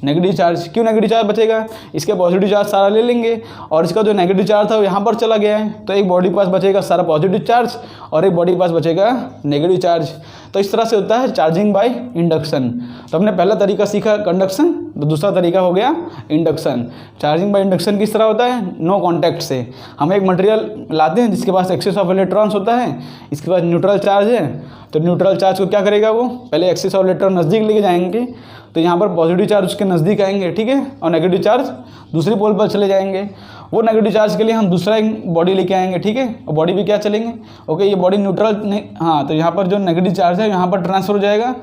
नेगेटिव चार्ज। क्यों नेगेटिव चार्ज बचेगा? इसके पॉजिटिव चार्ज सारा ले लेंगे और इसका जो नेगेटिव चार्ज था वो यहाँ पर चला गया है, तो एक बॉडी के पास बचेगा सारा पॉजिटिव चार्ज और एक बॉडी के पास बचेगा नेगेटिव चार्ज। तो इस तरह से होता है चार्जिंग बाय इंडक्शन। तो हमने पहला तरीका सीखा कंडक्शन, तो दूसरा तरीका हो गया इंडक्शन। चार्जिंग बाय इंडक्शन किस तरह होता है? नो कॉन्टैक्ट से हम एक मटेरियल लाते हैं जिसके पास एक्सेस ऑफ इलेक्ट्रॉन्स होता है, इसके पास न्यूट्रल चार्ज है, तो न्यूट्रल चार्ज को क्या करेगा? वो पहले एक्सेस ऑफ इलेक्ट्रॉन नज़दीक लेके जाएंगे, तो यहाँ पर पॉजिटिव चार्ज उसके नज़दीक आएंगे, ठीक है, और नेगेटिव चार्ज दूसरी पोल पर चले जाएंगे। वो नेगेटिव चार्ज के लिए हम दूसरा एक बॉडी लेके आएंगे, ठीक है, और बॉडी भी क्या चलेंगे? ओके, ये बॉडी न्यूट्रल नहीं, हाँ, तो यहाँ पर जो नेगेटिव चार्ज है यहाँ पर ट्रांसफर हो जाएगा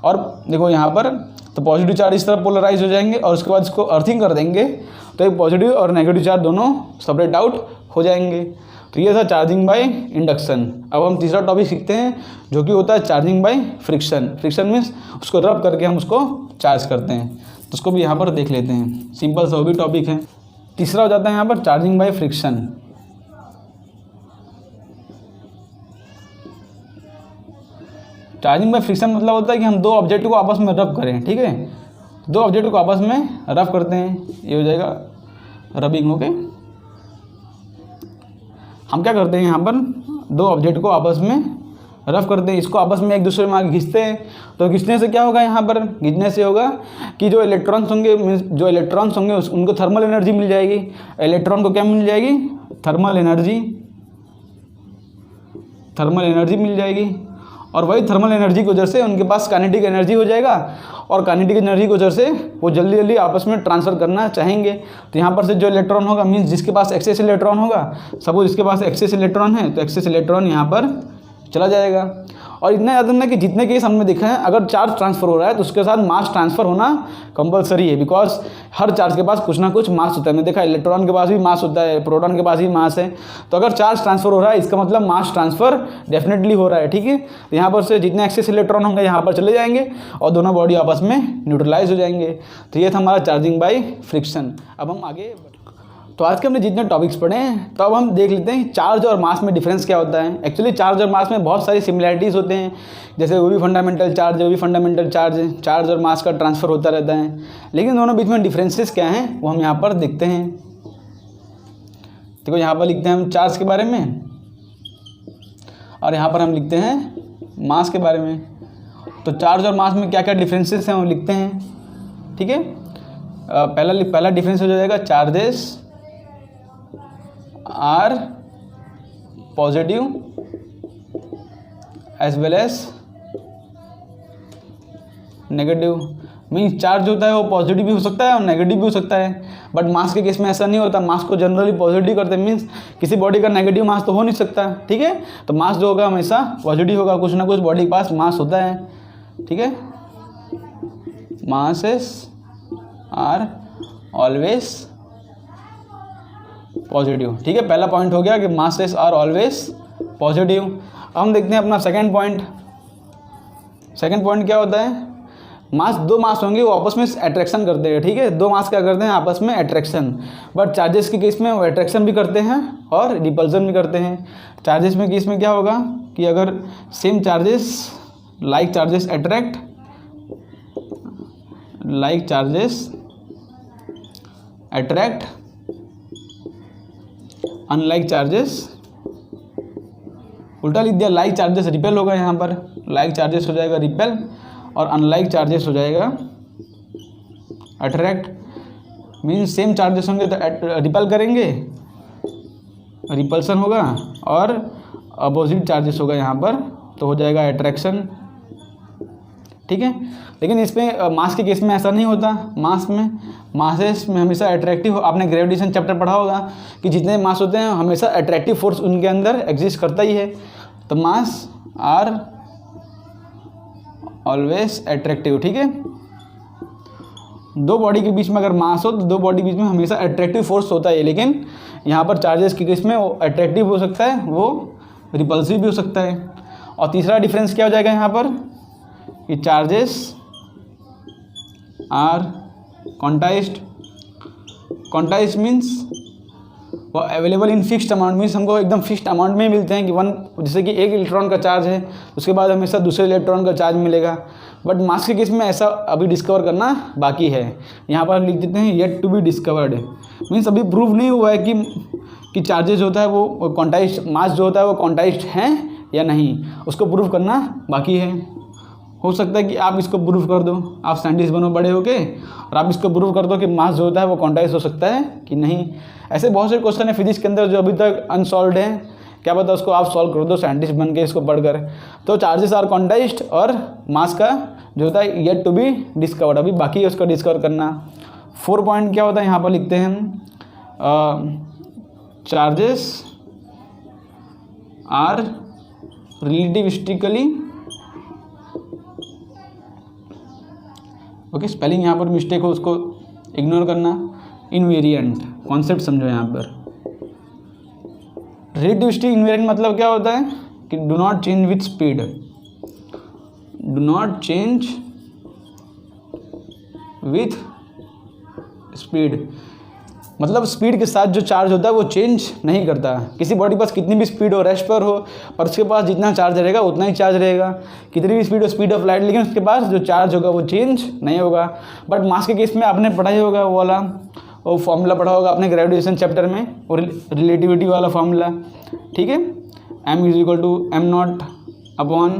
और देखो यहाँ पर तो पॉजिटिव चार्ज इस तरह पोलराइज हो जाएंगे और उसके बाद इसको अर्थिंग कर देंगे, तो एक पॉजिटिव और नेगेटिव चार्ज दोनों सेपरेट आउट हो जाएंगे। तो ये था चार्जिंग बाय इंडक्शन। अब हम तीसरा टॉपिक सीखते हैं जो कि होता है charging by friction. Friction means उसको रब करके हम उसको चार्ज करते हैं, तो उसको भी यहाँ पर देख लेते हैं। सिंपल सा वो भी टॉपिक है। तीसरा हो जाता है यहाँ पर charging by friction. Charging by friction मतलब होता है कि हम दो ऑब्जेक्ट को आपस में रब करें, ठीक है, दो ऑब्जेक्ट को आपस में रब करते हैं, ये हो जाएगा रबिंग। ओके, हम क्या करते हैं यहाँ पर दो ऑब्जेक्ट को आपस में रब करते हैं, इसको आपस में एक दूसरे में आगे खींचते हैं। तो खींचने से क्या होगा? यहाँ पर खींचने से होगा कि जो इलेक्ट्रॉन्स होंगे उनको थर्मल एनर्जी मिल जाएगी। इलेक्ट्रॉन को क्या मिल जाएगी? थर्मल एनर्जी मिल जाएगी, और वही थर्मल एनर्जी की वजह से उनके पास काइनेटिक एनर्जी हो जाएगा, और काइनेटिक एनर्जी की वजह से वो जल्दी जल्दी आपस में ट्रांसफ़र करना चाहेंगे। तो यहाँ पर से जो इलेक्ट्रॉन होगा मीन्स जिसके पास एक्सेस इलेक्ट्रॉन होगा, सपोज इसके पास एक्सेस इलेक्ट्रॉन है तो एक्सेस इलेक्ट्रॉन यहाँ पर चला जाएगा। और इतना याद रखना कि जितने केस हमने देखा है, अगर चार्ज ट्रांसफ़र हो रहा है तो उसके साथ मास ट्रांसफ़र होना कंपलसरी है, बिकॉज हर चार्ज के पास कुछ ना कुछ मास होता है। मैंने देखा इलेक्ट्रॉन के पास भी मास होता है, प्रोटॉन के पास भी मास है, तो अगर चार्ज ट्रांसफ़र हो रहा है इसका मतलब मास ट्रांसफ़र डेफिनेटली हो रहा है, ठीक है। तो यहाँ पर से जितने एक्सेस इलेक्ट्रॉन होंगे यहाँ पर चले जाएंगे और दोनों बॉडी आपस में न्यूट्रलाइज हो जाएंगे। तो ये था हमारा चार्जिंग बाय फ्रिक्शन। अब हम आगे, तो आज के हमने जितने टॉपिक्स पढ़े हैं, तो अब हम देख लेते हैं चार्ज और मास में डिफरेंस क्या होता है। एक्चुअली चार्ज और मास में बहुत सारी सिमिलैरिटीज़ होते हैं, जैसे वो भी फंडामेंटल चार्ज है, वो भी फंडामेंटल चार्ज है, चार्ज और मास का ट्रांसफ़र होता रहता है, लेकिन दोनों बीच में डिफरेंसेस क्या हैं वो हम यहाँ पर देखते हैं। देखो यहाँ पर लिखते हैं हम चार्ज के बारे में और यहाँ पर हम लिखते हैं मास के बारे में। तो चार्ज और मास में क्या क्या डिफरेंसेस हैं वो लिखते हैं, ठीक है। पहला डिफरेंस हो जाएगा charges are positive as well as negative. Means charge होता है वो पॉजिटिव भी हो सकता है और नेगेटिव भी हो सकता है, बट मास के केस में ऐसा नहीं होता। मास को जनरली पॉजिटिव करते हैं, मीन्स किसी बॉडी का नेगेटिव मास तो हो नहीं सकता, ठीक है। तो मास जो होगा हमेशा पॉजिटिव होगा, कुछ ना कुछ बॉडी के पास मास होता है, ठीक है। मासेस आर ऑलवेज पॉजिटिव, ठीक है। पहला पॉइंट हो गया कि मासेस आर ऑलवेज पॉजिटिव। अब हम देखते हैं अपना सेकंड पॉइंट। सेकंड पॉइंट क्या होता है? मास, दो मास होंगे वो आपस में अट्रैक्शन करते हैं, ठीक है। दो मास क्या करते हैं? आपस में अट्रैक्शन। बट चार्जेस के केस में वो अट्रैक्शन भी करते हैं और रिपल्सन भी करते हैं। चार्जेस में केस में क्या होगा कि अगर same charges like charges attract, like charges attract, unlike charges, उल्टा लिख दिया, लाइक चार्जेस रिपेल होगा, यहाँ पर लाइक चार्जेस हो जाएगा रिपेल और अनलाइक चार्जेस हो जाएगा अट्रैक्ट। मीन्स सेम चार्जेस होंगे तो रिपेल करेंगे, रिपल्सन होगा, और अपोजिट चार्जेस होगा यहाँ पर तो हो जाएगा अट्रैक्शन, ठीक है। लेकिन इसमें मास के केस में ऐसा नहीं होता। मासेस में हमेशा अट्रैक्टिव, आपने ग्रेविटेशन चैप्टर पढ़ा होगा कि जितने मास होते हैं हमेशा अट्रैक्टिव फोर्स उनके अंदर एग्जिस्ट करता ही है। तो मास आर ऑलवेज अट्रैक्टिव, ठीक है। दो बॉडी के बीच में अगर मास हो तो दो बॉडी के बीच में हमेशा अट्रैक्टिव फोर्स होता है, लेकिन यहाँ पर चार्जेस के केस में वो अट्रैक्टिव हो सकता है, वो रिपल्सिव भी हो सकता है। और तीसरा डिफरेंस क्या हो जाएगा यहाँ पर कि charges are quantised. Quantised means वो available in fixed amount, means हमको एकदम फिक्स्ड अमाउंट में मिलते हैं कि जैसे कि एक इलेक्ट्रॉन का चार्ज है उसके बाद हमेशा दूसरे इलेक्ट्रॉन का चार्ज मिलेगा। बट मास के केस में ऐसा अभी डिस्कवर करना बाकी है। यहाँ पर लिख देते हैं yet to be discovered, means अभी प्रूव नहीं हुआ है कि चार्जेस होता है वो क्वांटाइज्ड, मास जो होता है वो क्वांटाइज्ड हैं या नहीं, उसको प्रूव करना बाकी है। हो सकता है कि आप इसको प्रूव कर दो, आप साइंटिस्ट बनो बड़े होके और आप इसको प्रूव कर दो कि मास जो होता है वो क्वांटाइज हो सकता है कि नहीं। ऐसे बहुत से क्वेश्चन है फिजिक्स के अंदर जो अभी तक अनसॉल्व्ड हैं, क्या पता उसको आप सॉल्व कर दो साइंटिस्ट बन के इसको पढ़कर। तो चार्जेस आर क्वांटाइज्ड और मास का जो होता है येट टू बी डिस्कवर्ड, अभी बाकी है उसको डिस्कवर करना। 4 पॉइंट क्या होता है यहाँ पर लिखते हैं हम, चार्जेस आर रिलेटिविस्टिकली, ओके स्पेलिंग यहाँ पर मिस्टेक हो उसको इग्नोर करना, इनवेरिएंट कॉन्सेप्ट समझो यहाँ पर। रिलेटिविस्टिक इनवेरिएंट मतलब क्या होता है कि do not change with speed, do not change with speed, मतलब स्पीड के साथ जो चार्ज होता है वो चेंज नहीं करता। किसी बॉडी के पास कितनी भी स्पीड हो, रेस्ट पर हो, पर उसके पास जितना चार्ज रहेगा उतना ही चार्ज रहेगा, कितनी भी स्पीड हो, स्पीड ऑफ लाइट, लेकिन उसके पास जो चार्ज होगा वो चेंज नहीं होगा। बट मास के केस में आपने पढ़ाई होगा वो वाला, वो फॉर्मूला पढ़ा होगा अपने ग्रेविटेशन चैप्टर में, और रिलेटिविटी वाला फॉर्मूला, ठीक है, m is equal to m not upon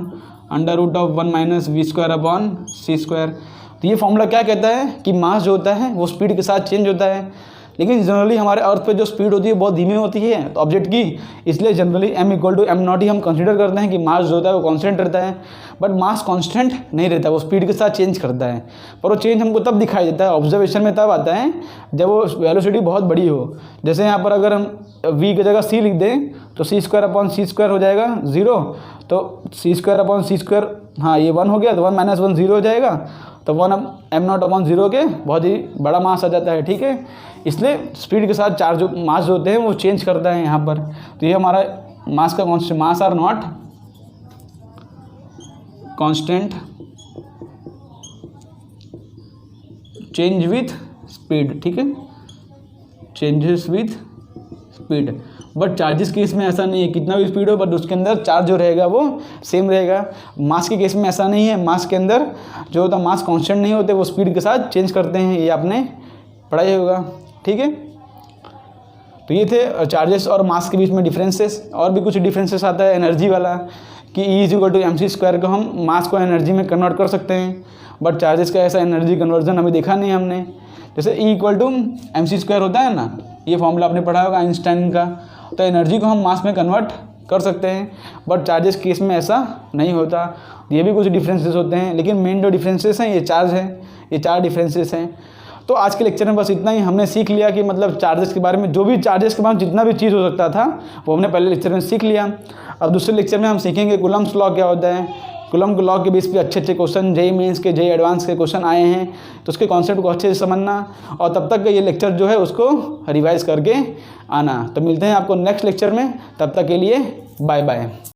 under root of 1 minus v square upon c square. तो ये फॉर्मूला क्या कहता है कि मास जो होता है वो स्पीड के साथ चेंज होता है, लेकिन जनरली हमारे अर्थ पे जो स्पीड होती है बहुत धीमी होती है तो ऑब्जेक्ट की, इसलिए generally m equal to m not ही हम कंसीडर करते हैं कि मास जो होता है वो कांस्टेंट रहता है। बट मास कांस्टेंट नहीं रहता, वो स्पीड के साथ चेंज करता है, पर वो चेंज हमको तब दिखाई देता है, ऑब्जर्वेशन में तब आता है जब वो वेलोसिटी बहुत बड़ी हो। जैसे यहाँ पर अगर हम v की जगह c लिख दें तो c square upon c square हो जाएगा 0, तो c square upon c square, हाँ ये 1 हो गया, तो 1 माइनस 1 0 हो जाएगा, तो 1 m नॉट अपॉन 0 के बहुत ही बड़ा मास आ जाता है, ठीक है। इसलिए स्पीड के साथ चार्ज मास जो होते हैं वो चेंज करता है यहाँ पर। तो ये हमारा मास का constant, mass are not constant change with speed, ठीक है, changes with speed. But charges case में ऐसा नहीं है, कितना भी स्पीड हो बट उसके अंदर चार्ज जो रहेगा वो सेम रहेगा। मास के केस में ऐसा नहीं है, मास के अंदर जो होता है मास कांस्टेंट नहीं होते, वो स्पीड के साथ चेंज करते हैं, ये आपने पढ़ाई होगा, ठीक है। तो ये थे चार्जेस और मास के बीच में डिफरेंसेस। और भी कुछ डिफरेंसेस आता है एनर्जी वाला, कि E is equal to mc square को हम मास को एनर्जी में कन्वर्ट कर सकते हैं, बट चार्जेस का ऐसा एनर्जी कन्वर्जन अभी देखा नहीं हमने। जैसे E equal to mc square होता है ना, ये फॉर्मूला आपने पढ़ा होगा आइंस्टाइन का, तो एनर्जी को हम मास में कन्वर्ट कर सकते हैं, बट चार्जेस केस में ऐसा नहीं होता। ये भी कुछ डिफरेंसेस होते हैं, लेकिन मेन जो डिफरेंसेस हैं ये चार्ज है, ये 4 डिफरेंसेस हैं। तो आज के लेक्चर में बस इतना ही। हमने सीख लिया कि मतलब चार्जेस के बारे में, जो भी चार्जेस के बारे में जितना भी चीज़ हो सकता था वो हमने पहले लेक्चर में सीख लिया। अब दूसरे लेक्चर में हम सीखेंगे कूलम्ब्स लॉ क्या होता है। कूलम्ब लॉ के बेस पे अच्छे अच्छे क्वेश्चन जेईई मेंस के, जेईई एडवांस के क्वेश्चन आए हैं, तो उसके कॉन्सेप्ट को अच्छे से समझना, और तब तक ये लेक्चर जो है उसको रिवाइज करके आना। तो मिलते हैं आपको नेक्स्ट लेक्चर में, तब तक के लिए बाय बाय।